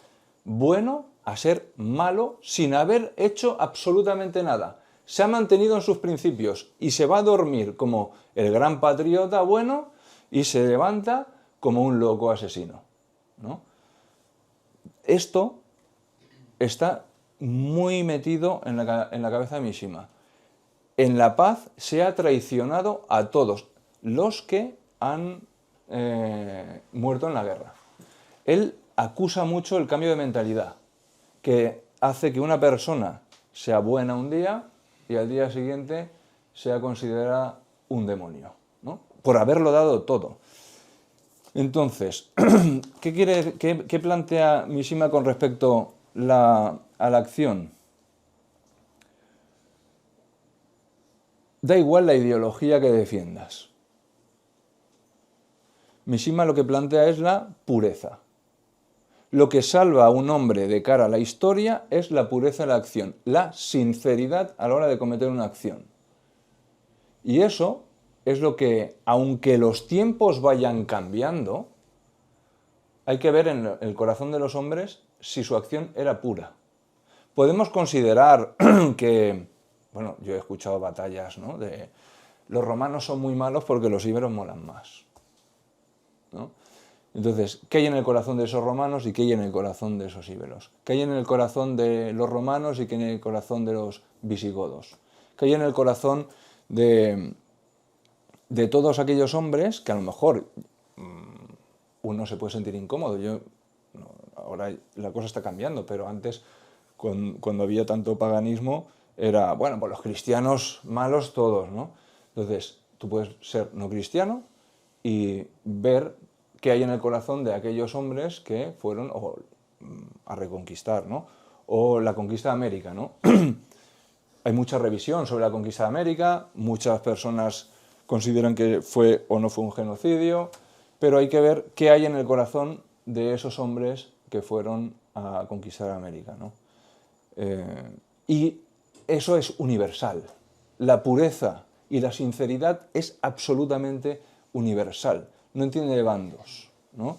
bueno a ser malo sin haber hecho absolutamente nada. Se ha mantenido en sus principios y se va a dormir como el gran patriota bueno y se levanta como un loco asesino. ¿no? Esto está muy metido en la cabeza de Mishima. En la paz se ha traicionado a todos los que han muerto en la guerra. Él acusa mucho el cambio de mentalidad, que hace que una persona sea buena un día y al día siguiente sea considerada un demonio, ¿no? Por haberlo dado todo. Entonces, ¿qué plantea Mishima con respecto a la acción? Da igual la ideología que defiendas. Mishima lo que plantea es la pureza. Lo que salva a un hombre de cara a la historia es la pureza de la acción, la sinceridad a la hora de cometer una acción. Y eso es lo que, aunque los tiempos vayan cambiando, hay que ver en el corazón de los hombres si su acción era pura. Podemos considerar que, bueno, yo he escuchado batallas, ¿no?, de los romanos son muy malos porque los íberos molan más, ¿no? Entonces, ¿qué hay en el corazón de esos romanos y qué hay en el corazón de esos íberos? ¿Qué hay en el corazón de los romanos y qué hay en el corazón de los visigodos? ¿Qué hay en el corazón de todos aquellos hombres que a lo mejor uno se puede sentir incómodo? Ahora la cosa está cambiando, pero antes, cuando había tanto paganismo, era, bueno, pues los cristianos malos todos, ¿no? Entonces, tú puedes ser no cristiano y ver qué hay en el corazón de aquellos hombres que fueron a reconquistar, ¿no? O la conquista de América, ¿no? Hay mucha revisión sobre la conquista de América, muchas personas consideran que fue o no fue un genocidio, pero hay que ver qué hay en el corazón de esos hombres que fueron a conquistar América, ¿no? Y eso es universal. La pureza y la sinceridad es absolutamente universal. No entiende de bandos, ¿no?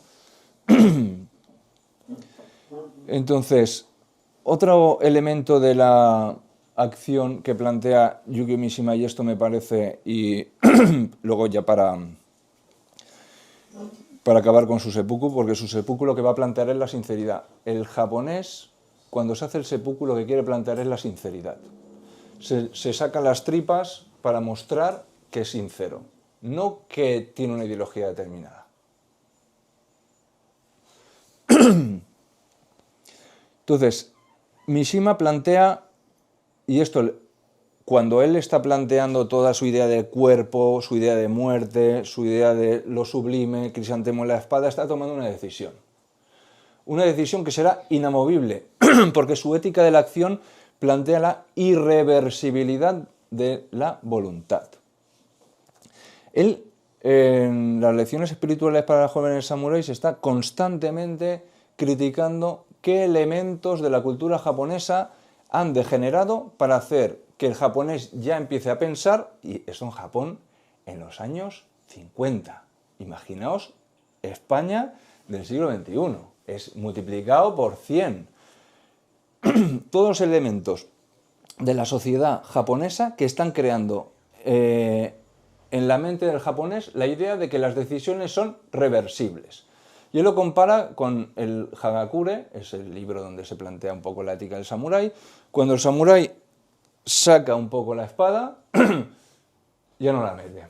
Entonces, otro elemento de la acción que plantea Yukio Mishima, y esto me parece, y luego ya para acabar con su seppuku, porque su seppuku lo que va a plantear es la sinceridad. El japonés, cuando se hace el seppuku, lo que quiere plantear es la sinceridad. Se saca las tripas para mostrar que es sincero, no que tiene una ideología determinada. Entonces, Mishima plantea, y esto, cuando él está planteando toda su idea del cuerpo, su idea de muerte, su idea de lo sublime, Crisantemo en la espada, está tomando una decisión. Una decisión que será inamovible, porque su ética de la acción plantea la irreversibilidad de la voluntad. Él, en las lecciones espirituales para jóvenes samuráis, está constantemente criticando qué elementos de la cultura japonesa han degenerado para hacer que el japonés ya empiece a pensar, y eso en Japón en los años 50. Imaginaos España del siglo XXI, es multiplicado por 100. Todos los elementos de la sociedad japonesa que están creando en la mente del japonés la idea de que las decisiones son reversibles. Y él lo compara con el Hagakure, es el libro donde se plantea un poco la ética del samurái. Cuando el samurái saca un poco la espada, ya no la mete.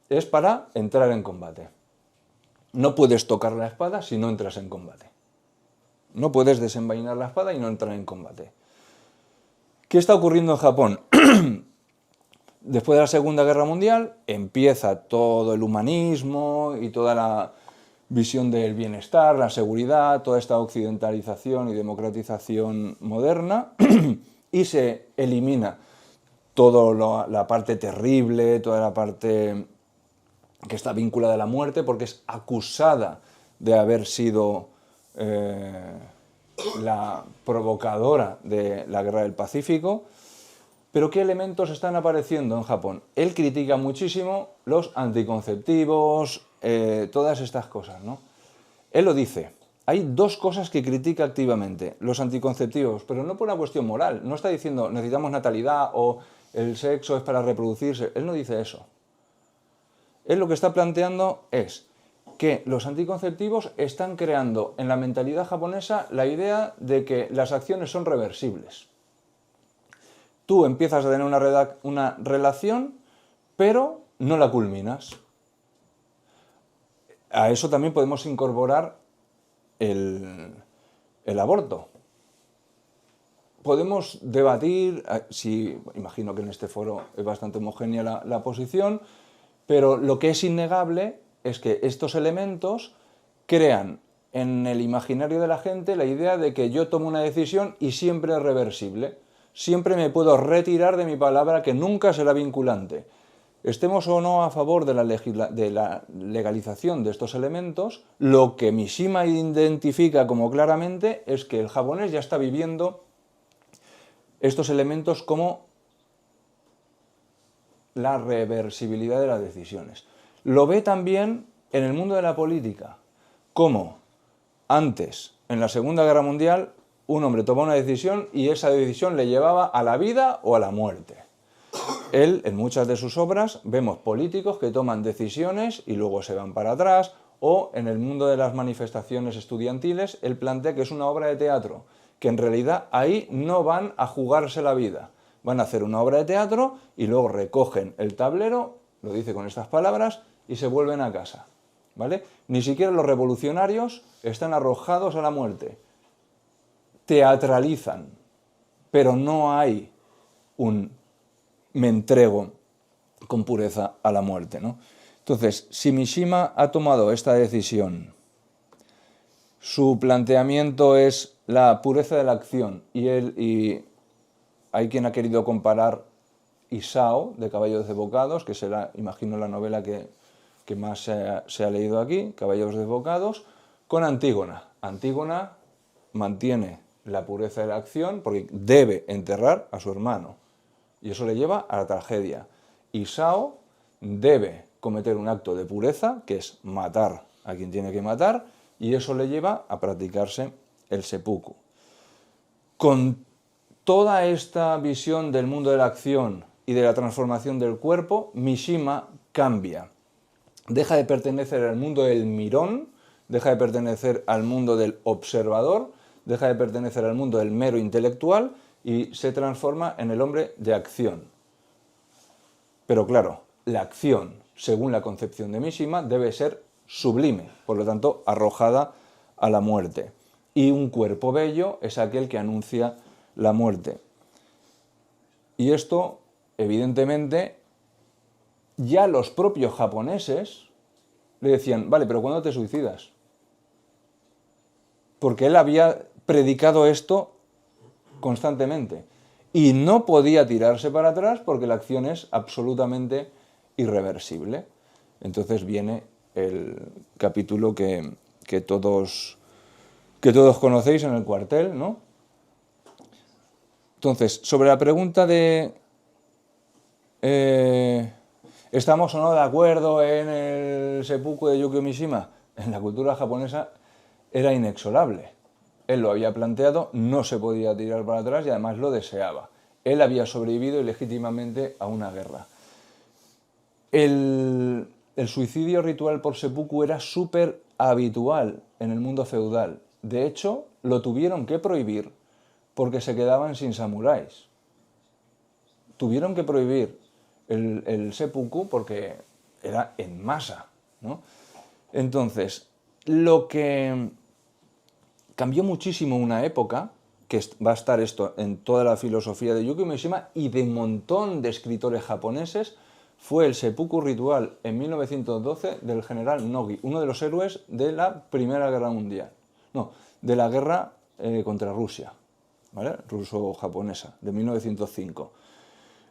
Es para entrar en combate. No puedes tocar la espada si no entras en combate. No puedes desenvainar la espada y no entrar en combate. ¿Qué está ocurriendo en Japón? Después de la Segunda Guerra Mundial empieza todo el humanismo y toda la visión del bienestar, la seguridad, toda esta occidentalización y democratización moderna y se elimina toda la parte terrible, toda la parte que está vinculada a la muerte porque es acusada de haber sido la provocadora de la Guerra del Pacífico. Pero ¿qué elementos están apareciendo en Japón? Él critica muchísimo los anticonceptivos, todas estas cosas, ¿no? Él lo dice. Hay dos cosas que critica activamente, los anticonceptivos, pero no por una cuestión moral. No está diciendo necesitamos natalidad o el sexo es para reproducirse. Él no dice eso. Él lo que está planteando es que los anticonceptivos están creando en la mentalidad japonesa la idea de que las acciones son reversibles. Tú empiezas a tener una relación, pero no la culminas. A eso también podemos incorporar el aborto. Podemos debatir, imagino que en este foro es bastante homogénea la posición, pero lo que es innegable es que estos elementos crean en el imaginario de la gente la idea de que yo tomo una decisión y siempre es reversible. Siempre me puedo retirar de mi palabra, que nunca será vinculante. Estemos o no a favor de la legalización de estos elementos, lo que Mishima identifica como claramente es que el japonés ya está viviendo estos elementos como la reversibilidad de las decisiones. Lo ve también en el mundo de la política, como antes, en la Segunda Guerra Mundial, un hombre tomaba una decisión y esa decisión le llevaba a la vida o a la muerte. Él, en muchas de sus obras, vemos políticos que toman decisiones y luego se van para atrás, o en el mundo de las manifestaciones estudiantiles, él plantea que es una obra de teatro, que en realidad ahí no van a jugarse la vida. Van a hacer una obra de teatro y luego recogen el tablero, lo dice con estas palabras, y se vuelven a casa. ¿Vale? Ni siquiera los revolucionarios están arrojados a la muerte. Teatralizan, pero no hay un me entrego con pureza a la muerte, ¿no? Entonces, si Mishima ha tomado esta decisión, su planteamiento es la pureza de la acción, y hay quien ha querido comparar Isao, de Caballos Desbocados, que será, imagino, la novela que más se ha leído aquí, Caballos Desbocados, con Antígona. Antígona mantiene la pureza de la acción porque debe enterrar a su hermano, y eso le lleva a la tragedia. Isao debe cometer un acto de pureza, que es matar a quien tiene que matar, y eso le lleva a practicarse el seppuku. Con toda esta visión del mundo de la acción y de la transformación del cuerpo, Mishima cambia. Deja de pertenecer al mundo del mirón, deja de pertenecer al mundo del observador, deja de pertenecer al mundo del mero intelectual y se transforma en el hombre de acción. Pero claro, la acción, según la concepción de Mishima, debe ser sublime, por lo tanto, arrojada a la muerte. Y un cuerpo bello es aquel que anuncia la muerte. Y esto, evidentemente, ya los propios japoneses le decían, vale, pero ¿cuándo te suicidas? Porque él había predicado esto constantemente y no podía tirarse para atrás porque la acción es absolutamente irreversible. Entonces viene el capítulo que todos conocéis en el cuartel, ¿no? Entonces, sobre la pregunta de ¿estamos o no de acuerdo en el seppuku de Yukio Mishima? En la cultura japonesa era inexorable. Él lo había planteado, no se podía tirar para atrás y además lo deseaba. Él había sobrevivido ilegítimamente a una guerra. El suicidio ritual por seppuku era súper habitual en el mundo feudal. De hecho, lo tuvieron que prohibir porque se quedaban sin samuráis. Tuvieron que prohibir el seppuku porque era en masa, ¿no? Entonces, lo que cambió muchísimo una época, que va a estar esto en toda la filosofía de Yukio Mishima y de un montón de escritores japoneses, fue el seppuku ritual en 1912 del general Nogi, uno de los héroes de la Primera Guerra Mundial. No, de la guerra contra Rusia, ¿vale? Ruso-japonesa, de 1905.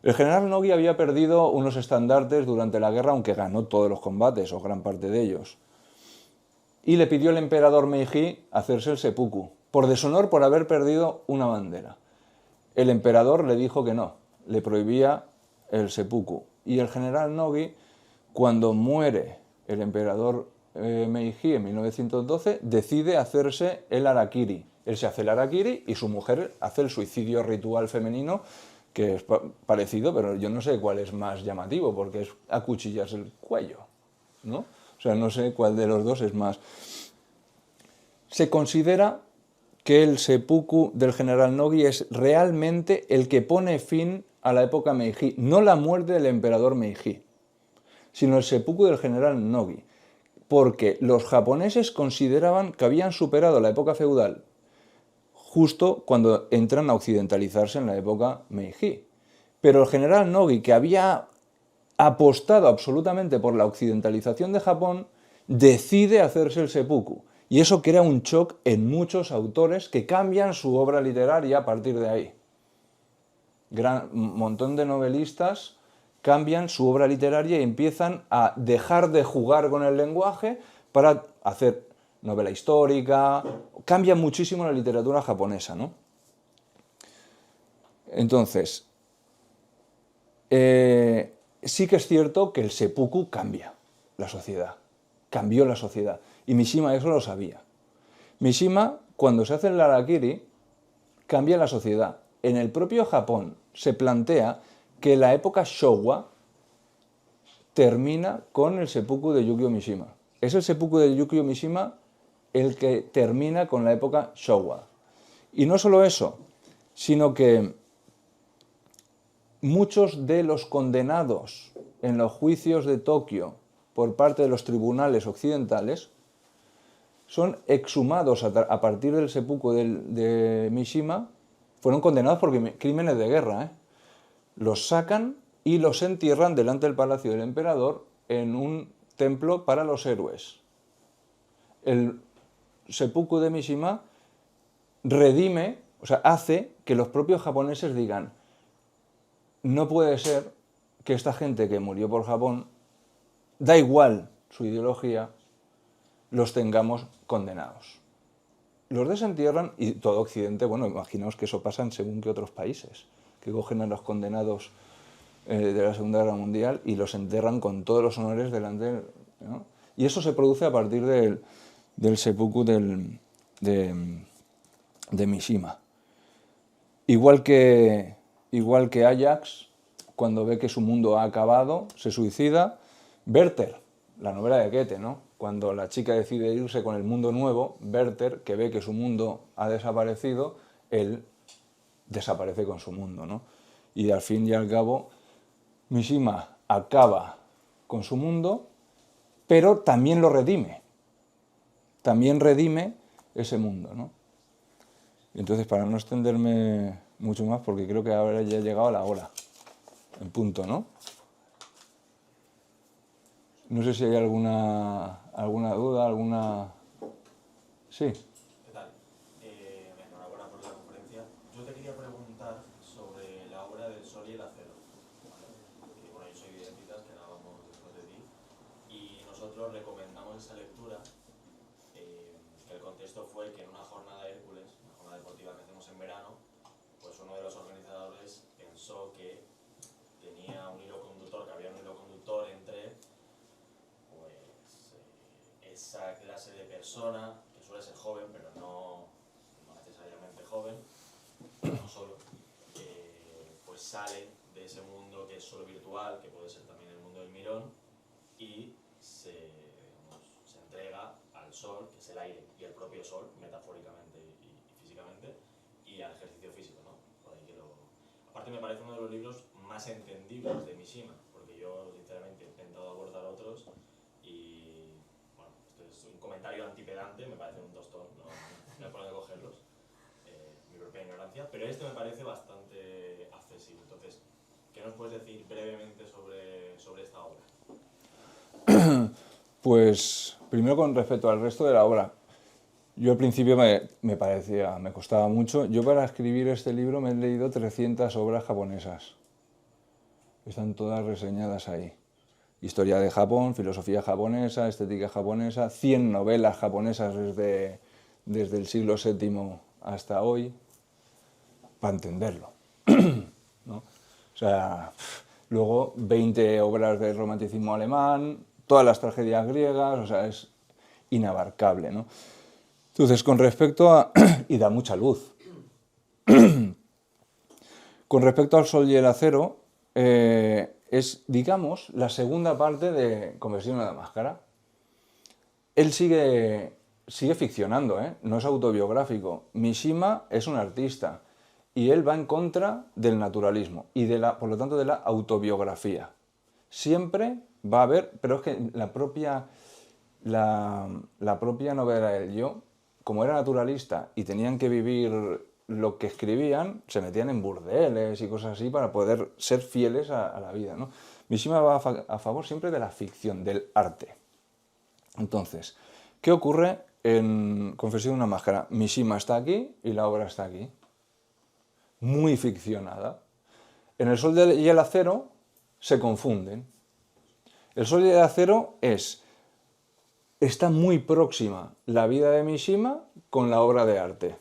El general Nogi había perdido unos estandartes durante la guerra, aunque ganó todos los combates, o gran parte de ellos. Y le pidió al emperador Meiji hacerse el seppuku, por deshonor por haber perdido una bandera. El emperador le dijo que no, le prohibía el seppuku. Y el general Nogi, cuando muere el emperador Meiji en 1912, decide hacerse el harakiri. Él se hace el harakiri y su mujer hace el suicidio ritual femenino, que es parecido, pero yo no sé cuál es más llamativo, porque es acuchillarse el cuello, ¿no? O sea, no sé cuál de los dos es más. Se considera que el seppuku del general Nogi es realmente el que pone fin a la época Meiji, no la muerte del emperador Meiji, sino el seppuku del general Nogi, porque los japoneses consideraban que habían superado la época feudal justo cuando entran a occidentalizarse en la época Meiji. Pero el general Nogi, que había apostado absolutamente por la occidentalización de Japón, decide hacerse el seppuku. Y eso crea un shock en muchos autores que cambian su obra literaria a partir de ahí. Un montón de novelistas cambian su obra literaria y empiezan a dejar de jugar con el lenguaje para hacer novela histórica. Cambia muchísimo la literatura japonesa, ¿no? Entonces, sí que es cierto que el seppuku cambia la sociedad, cambió la sociedad, y Mishima eso lo sabía. Mishima, cuando se hace el harakiri, cambia la sociedad. En el propio Japón se plantea que la época Showa termina con el seppuku de Yukio Mishima. Es el seppuku de Yukio Mishima el que termina con la época Showa. Y no solo eso, sino que muchos de los condenados en los juicios de Tokio por parte de los tribunales occidentales son exhumados a partir del seppuku de Mishima, fueron condenados por crímenes de guerra. Los sacan y los entierran delante del palacio del emperador en un templo para los héroes. El seppuku de Mishima redime, o sea, hace que los propios japoneses digan: no puede ser que esta gente que murió por Japón, da igual su ideología, los tengamos condenados. Los desentierran y todo Occidente, bueno, imaginaos que eso pasa en según qué otros países, que cogen a los condenados de la Segunda Guerra Mundial y los enterran con todos los honores delante, ¿no? Y eso se produce a partir del seppuku de Mishima. Igual que Ajax, cuando ve que su mundo ha acabado, se suicida. Werther, la novela de Goethe, ¿no? Cuando la chica decide irse con el mundo nuevo, Werther, que ve que su mundo ha desaparecido, él desaparece con su mundo, ¿no? Y al fin y al cabo, Mishima acaba con su mundo, pero también lo redime. También redime ese mundo, ¿no? Entonces, para no extenderme mucho más, porque creo que ahora ya ha llegado la hora, en punto, ¿no? No sé si hay alguna duda, alguna... Sí. ¿Qué tal? Enhorabuena por la conferencia. Yo te quería preguntar sobre la obra del Sol y el Acero. ¿Vale? Bueno, yo soy de Éticas, que la vamos después de ti, y nosotros recomendamos esa lectura. El contexto fue que en una jornada de Hércules, una jornada deportiva que hacemos en verano, pues uno de los organizadores pensó que tenía un hilo conductor, que había un hilo conductor entre esa clase de persona que suele ser joven, pero no necesariamente joven, no solo, pues sale de ese mundo que es solo virtual, que puede ser también el mundo del mirón, y se entrega al sol, que es el aire, y el propio sol, metafóricamente y físicamente, y al ejercicio físico, ¿no? Por ahí que aparte me parece uno de los libros más entendibles de Mishima, porque yo sinceramente he intentado abordar otros y, bueno, esto es un comentario antipedante, me parece un tostón, no hay por dónde cogerlos, mi propia ignorancia, pero este me parece bastante accesible. Entonces, ¿qué nos puedes decir brevemente sobre esta obra? Pues primero con respecto al resto de la obra. Yo al principio me costaba mucho. Yo para escribir este libro me he leído 300 obras japonesas. Están todas reseñadas ahí. Historia de Japón, filosofía japonesa, estética japonesa, 100 novelas japonesas desde el siglo VII hasta hoy, para entenderlo, ¿no? O sea, luego 20 obras del romanticismo alemán, todas las tragedias griegas, o sea, es inabarcable, ¿no? Entonces, con respecto a... y da mucha luz. Con respecto al Sol y el Acero, es, digamos, la segunda parte de Conversión a la Máscara. él sigue ficcionando, ¿eh? No es autobiográfico. Mishima es un artista y él va en contra del naturalismo y por lo tanto de la autobiografía. Siempre va a haber, pero es que la propia novela del yo, como era naturalista y tenían que vivir lo que escribían, se metían en burdeles y cosas así para poder ser fieles a la vida, ¿no? Mishima va a favor siempre de la ficción, del arte. Entonces, ¿qué ocurre en Confesión de una máscara? Mishima está aquí y la obra está aquí. Muy ficcionada. En El sol y el acero se confunden. El sol y el acero está muy próxima la vida de Mishima con la obra de arte.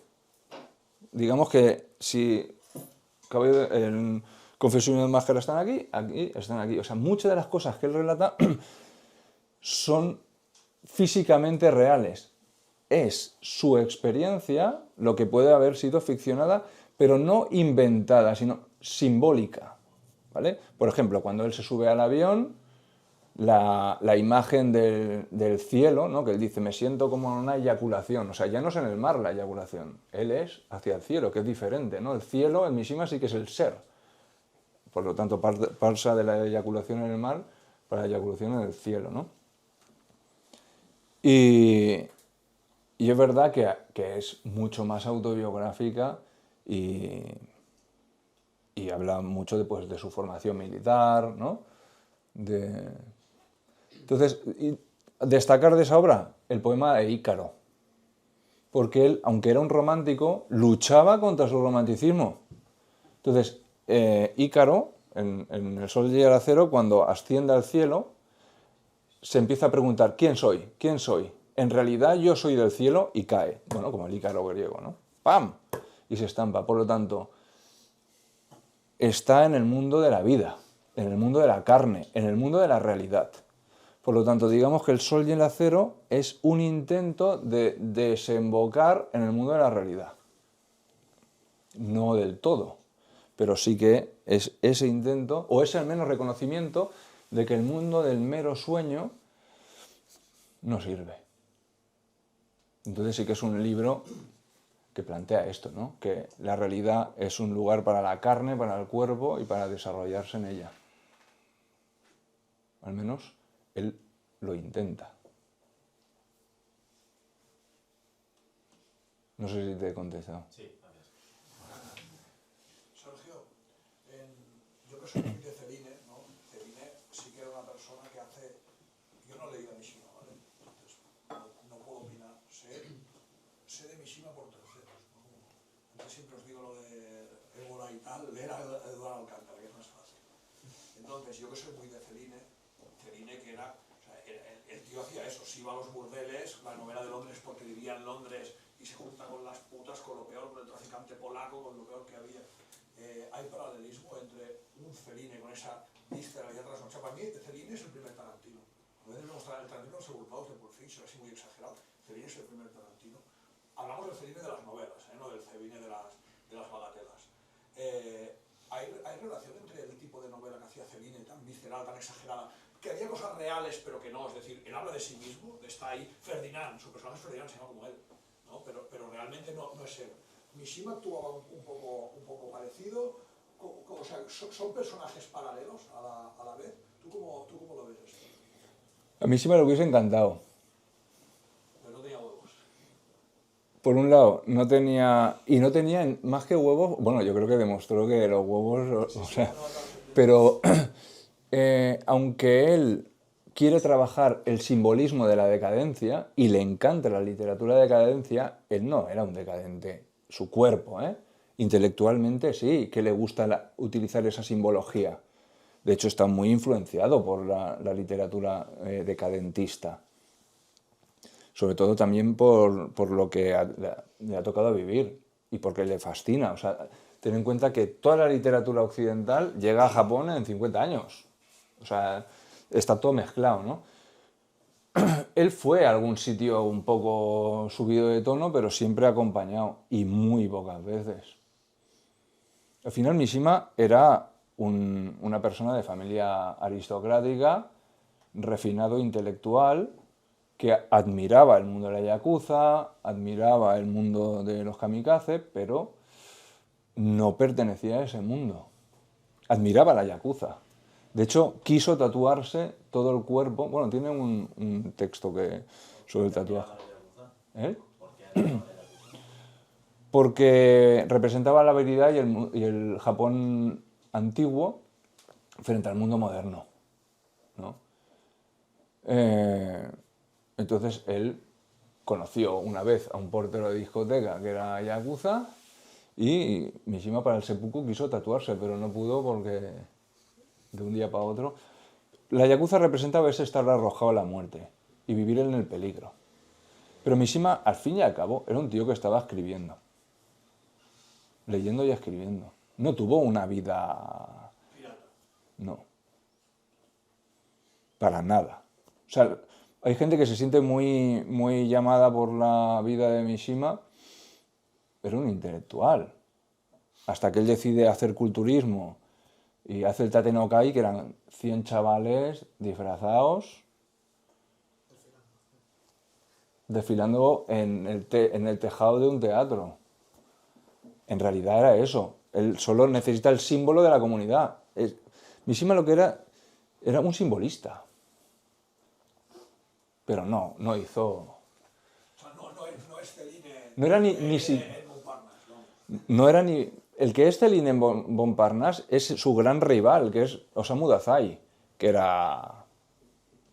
Digamos que si en Confesión de una máscara están aquí, aquí están aquí. O sea, muchas de las cosas que él relata son físicamente reales. Es su experiencia lo que puede haber sido ficcionada, pero no inventada, sino simbólica, ¿vale? Por ejemplo, cuando él se sube al avión, la imagen del cielo, ¿no? Que él dice, me siento como en una eyaculación. O sea, ya no es en el mar la eyaculación, él es hacia el cielo, que es diferente, ¿no? El cielo, en Mishima, sí que es el ser. Por lo tanto, pasa de la eyaculación en el mar para la eyaculación en el cielo, ¿no? Y es verdad que es mucho más autobiográfica y habla mucho de su formación militar, ¿no? Entonces, destacar de esa obra el poema de Ícaro, porque él, aunque era un romántico, luchaba contra su romanticismo. Entonces, Ícaro, en El sol y el acero, cuando asciende al cielo, se empieza a preguntar, ¿quién soy? ¿Quién soy? En realidad yo soy del cielo y cae. Bueno, como el Ícaro griego, ¿no? ¡Pam! Y se estampa. Por lo tanto, está en el mundo de la vida, en el mundo de la carne, en el mundo de la realidad. Por lo tanto, digamos que El sol y el acero es un intento de desembocar en el mundo de la realidad. No del todo, pero sí que es ese intento, o es al menos reconocimiento de que el mundo del mero sueño no sirve. Entonces sí que es un libro que plantea esto, ¿no? Que la realidad es un lugar para la carne, para el cuerpo y para desarrollarse en ella. Al menos él lo intenta. No sé si te he contestado. Sí, gracias. Sergio, yo que soy muy de Celine, ¿no? Celine sí que era una persona que hace... Yo no he leído a Mishima, ¿vale? Entonces, no puedo opinar. Sé de Mishima por terceros, ¿no? Entonces siempre os digo lo de ébola y tal, leer a Eduardo Alcántara, que es más fácil. Entonces, yo que soy muy de Celine que era... O sea, el tío hacía eso, si iba a los burdeles, la novela de Londres porque vivía en Londres y se junta con las putas, con lo peor, con el traficante polaco, con lo peor que había. Hay paralelismo entre un Fellini con esa visceralidad trasnochada. Para mí, Fellini es el primer Tarantino. A veces me gusta el Tarantino los agrupados de Pulp Fiction, así muy exagerado. Fellini es el primer Tarantino. Hablamos del Fellini de las novelas, no del Fellini de las bagatelas. ¿Hay relación entre el tipo de novela que hacía Fellini, tan visceral, tan exagerada, que había cosas reales pero que no? Es decir, él habla de sí mismo, está ahí Ferdinand, su personaje es Ferdinand, se llama como él, ¿no? Pero realmente no es él. Mishima actuaba un poco parecido, o sea, son personajes paralelos a la vez. ¿Tú cómo lo ves esto? A mí sí me lo hubiese encantado. Pero no tenía huevos. Por un lado, no tenía más que huevos, bueno, yo creo que demostró que los huevos, o sea, pero aunque él quiere trabajar el simbolismo de la decadencia y le encanta la literatura de decadencia, él no era un decadente, su cuerpo, intelectualmente sí, que le gusta utilizar esa simbología. De hecho, está muy influenciado por la literatura decadentista. Sobre todo también por lo que le ha tocado vivir y porque le fascina. O sea, ten en cuenta que toda la literatura occidental llega a Japón en 50 años. O sea, está todo mezclado, ¿no? Él fue a algún sitio un poco subido de tono, pero siempre acompañado, y muy pocas veces. Al final, Mishima era una persona de familia aristocrática, refinado intelectual, que admiraba el mundo de la yakuza, admiraba el mundo de los kamikaze, pero no pertenecía a ese mundo. Admiraba la yakuza. De hecho, quiso tatuarse todo el cuerpo. Bueno, tiene un texto sobre el tatuaje. ¿Eh? Porque representaba la habilidad y el Japón antiguo frente al mundo moderno, ¿no? Entonces él conoció una vez a un portero de discoteca que era yakuza y Mishima para el seppuku quiso tatuarse, pero no pudo porque de un día para otro. La yakuza representaba ese estar arrojado a la muerte y vivir en el peligro. Pero Mishima, al fin y al cabo, era un tío que estaba escribiendo, leyendo y escribiendo. No tuvo una vida... No. Para nada. O sea, hay gente que se siente muy, muy llamada por la vida de Mishima, pero un intelectual. Hasta que él decide hacer culturismo y hace el Tate no Kai, que eran 100 chavales disfrazados, desfilando en el tejado de un teatro. En realidad era eso. Él solo necesita el símbolo de la comunidad. Mishima lo que era un simbolista. Pero no hizo... O sea, no es Celine No era ni en Montparnasse, ¿no? No era ni... El que es Celine en Montparnasse es su gran rival, que es Osamu Dazai, que era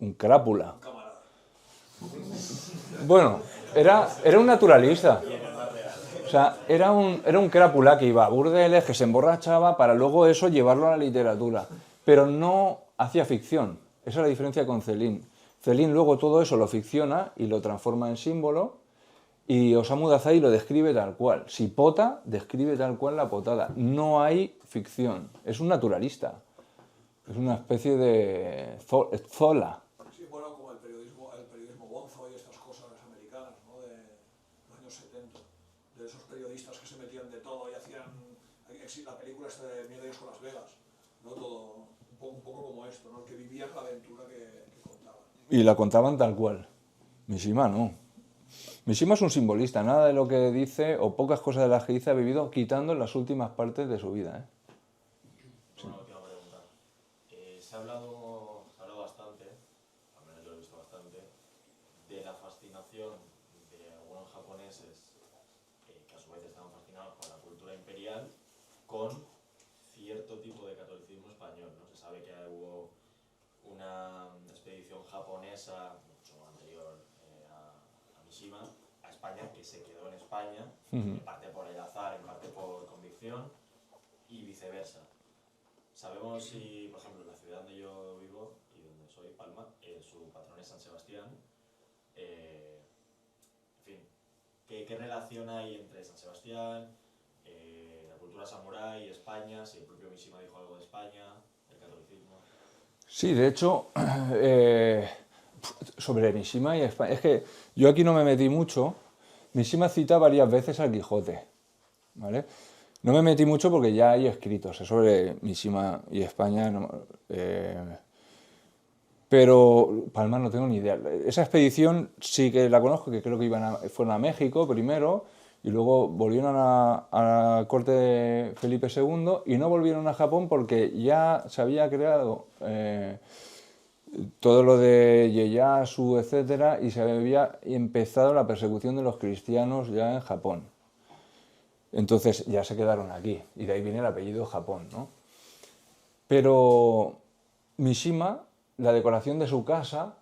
un crápula. Camarada. Bueno, era un naturalista. O sea, era un crápula que iba a burdeles, que se emborrachaba para luego eso llevarlo a la literatura. Pero no hacía ficción. Esa es la diferencia con Celine. Celine luego todo eso lo ficciona y lo transforma en símbolo, y Osamu Dazai lo describe tal cual. Si pota, describe tal cual la potada. No hay ficción. Es un naturalista. Es una especie de zola. Sí, bueno, como el periodismo bonzo y estas cosas americanas, ¿no? De los años 70. De esos periodistas que se metían de todo y hacían la película esta de Mierda con Las Vegas, ¿no? Todo un poco como esto, ¿no? Que vivían la aventura que contaban. Y la contaban tal cual. Mishima no. Mishima es un simbolista. Nada de lo que dice, o pocas cosas de las que dice, ha vivido quitando en las últimas partes de su vida, ¿eh? Una última pregunta. Se ha hablado bastante, al menos yo lo he visto bastante, de la fascinación de algunos japoneses que a su vez estaban fascinados con la cultura imperial con cierto tipo de catolicismo español, ¿no? Se sabe que hubo una expedición japonesa mucho anterior a Mishima, a España, que se quedó en España, en parte por el azar, en parte por convicción, y viceversa. Sabemos si, por ejemplo, en la ciudad donde yo vivo y donde soy, Palma, su patrón es San Sebastián. En fin, ¿qué relación hay entre San Sebastián, la cultura samurái, España, si el propio Mishima dijo algo de España, el catolicismo? Sí, de hecho, sobre Mishima y España, es que yo aquí no me metí mucho. Mishima cita varias veces al Quijote, ¿vale? No me metí mucho porque ya hay escritos sobre Mishima y España, pero Palma no tengo ni idea. Esa expedición sí que la conozco, que creo que fueron a México primero y luego volvieron a la corte de Felipe II y no volvieron a Japón porque ya se había creado todo lo de Ieyasu, etcétera, y se había empezado la persecución de los cristianos ya en Japón. Entonces ya se quedaron aquí, y de ahí viene el apellido Japón, ¿no? Pero Mishima, la decoración de su casa,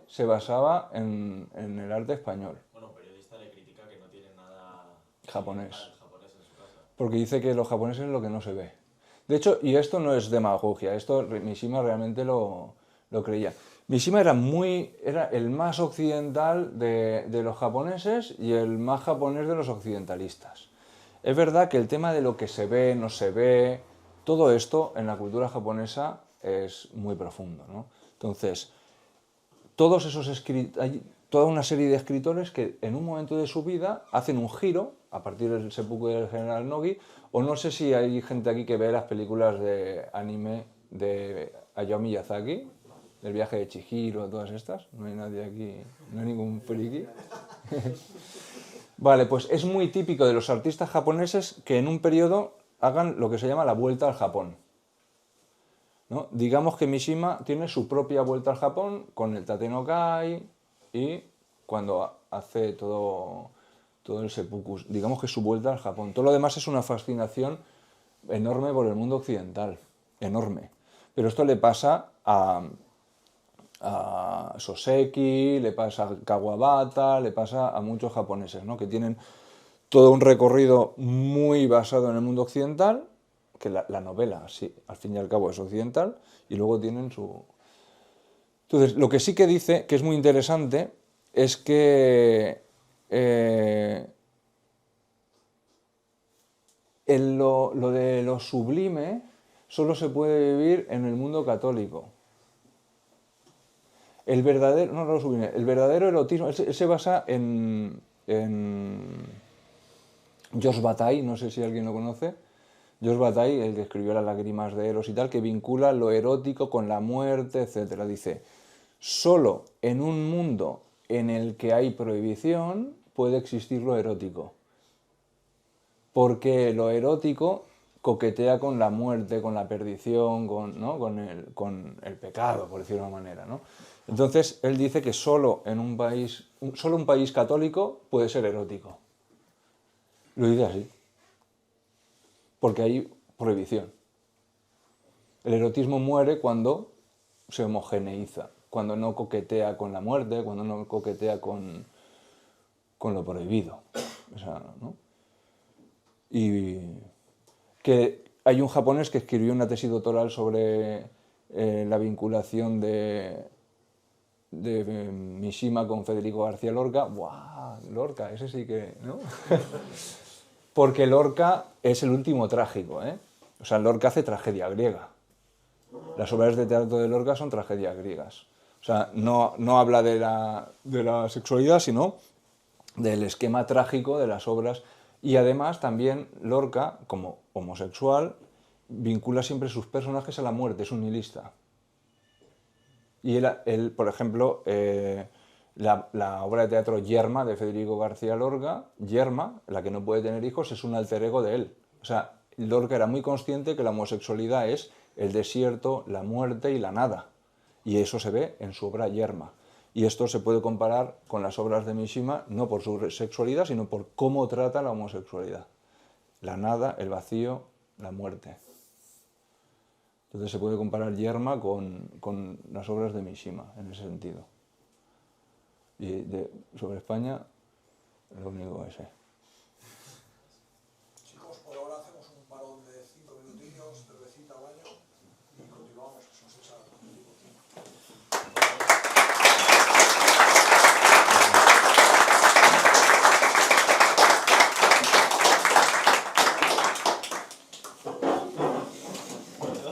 se basaba en el arte español. Bueno, un periodista le critica que no tiene nada Japonés. en su casa. Porque dice que los japoneses es lo que no se ve. De hecho, y esto no es demagogia, esto Mishima realmente lo creía. Mishima era el más occidental de los japoneses y el más japonés de los occidentalistas. Es verdad que el tema de lo que se ve, no se ve, todo esto en la cultura japonesa es muy profundo, ¿no? Entonces, hay toda una serie de escritores que en un momento de su vida hacen un giro, a partir del seppuku del general Nogi, o no sé si hay gente aquí que ve las películas de anime de Hayao Miyazaki, del viaje de Chihiro, todas estas. No hay nadie aquí, no hay ningún friki. Vale, pues es muy típico de los artistas japoneses que en un periodo hagan lo que se llama la vuelta al Japón, ¿no? Digamos que Mishima tiene su propia vuelta al Japón con el Tate no Kai y cuando hace todo el seppuku. Digamos que es su vuelta al Japón. Todo lo demás es una fascinación enorme por el mundo occidental, enorme. Pero esto le pasa a Soseki, le pasa a Kawabata, le pasa a muchos japoneses, ¿no? Que tienen todo un recorrido muy basado en el mundo occidental, que la novela, sí, al fin y al cabo es occidental, y luego tienen su... Entonces, lo que sí que dice, que es muy interesante, es que lo de lo sublime solo se puede vivir en el mundo católico. El verdadero, no lo sublime, el verdadero erotismo, él se basa en Georges Bataille, no sé si alguien lo conoce. Georges Bataille, el que escribió Las lágrimas de Eros y tal, que vincula lo erótico con la muerte, etc. Dice, solo en un mundo en el que hay prohibición puede existir lo erótico. Porque lo erótico coquetea con la muerte, con la perdición, ¿no? con el pecado, por decirlo de una manera, ¿no? Entonces, él dice que solo un país católico puede ser erótico. Lo dice así. Porque hay prohibición. El erotismo muere cuando se homogeneiza, cuando no coquetea con la muerte, cuando no coquetea con lo prohibido. O sea, ¿no? Y que hay un japonés que escribió una tesis doctoral sobre la vinculación de Mishima con Federico García Lorca. ¡Buah! Lorca, ese sí que... ¿no? Porque Lorca es el último trágico, ¿eh? O sea, Lorca hace tragedia griega. Las obras de teatro de Lorca son tragedias griegas. O sea, no habla de la sexualidad, sino del esquema trágico de las obras. Y además también Lorca, como homosexual, vincula siempre sus personajes a la muerte, es un nihilista. Y él por ejemplo, la obra de teatro Yerma de Federico García Lorca, Yerma, la que no puede tener hijos, es un alter ego de él. O sea, Lorca era muy consciente que la homosexualidad es el desierto, la muerte y la nada. Y eso se ve en su obra Yerma. Y esto se puede comparar con las obras de Mishima, no por su sexualidad, sino por cómo trata la homosexualidad. La nada, el vacío, la muerte. Entonces se puede comparar Yerma con las obras de Mishima, en ese sentido. Y sobre España, lo único ese.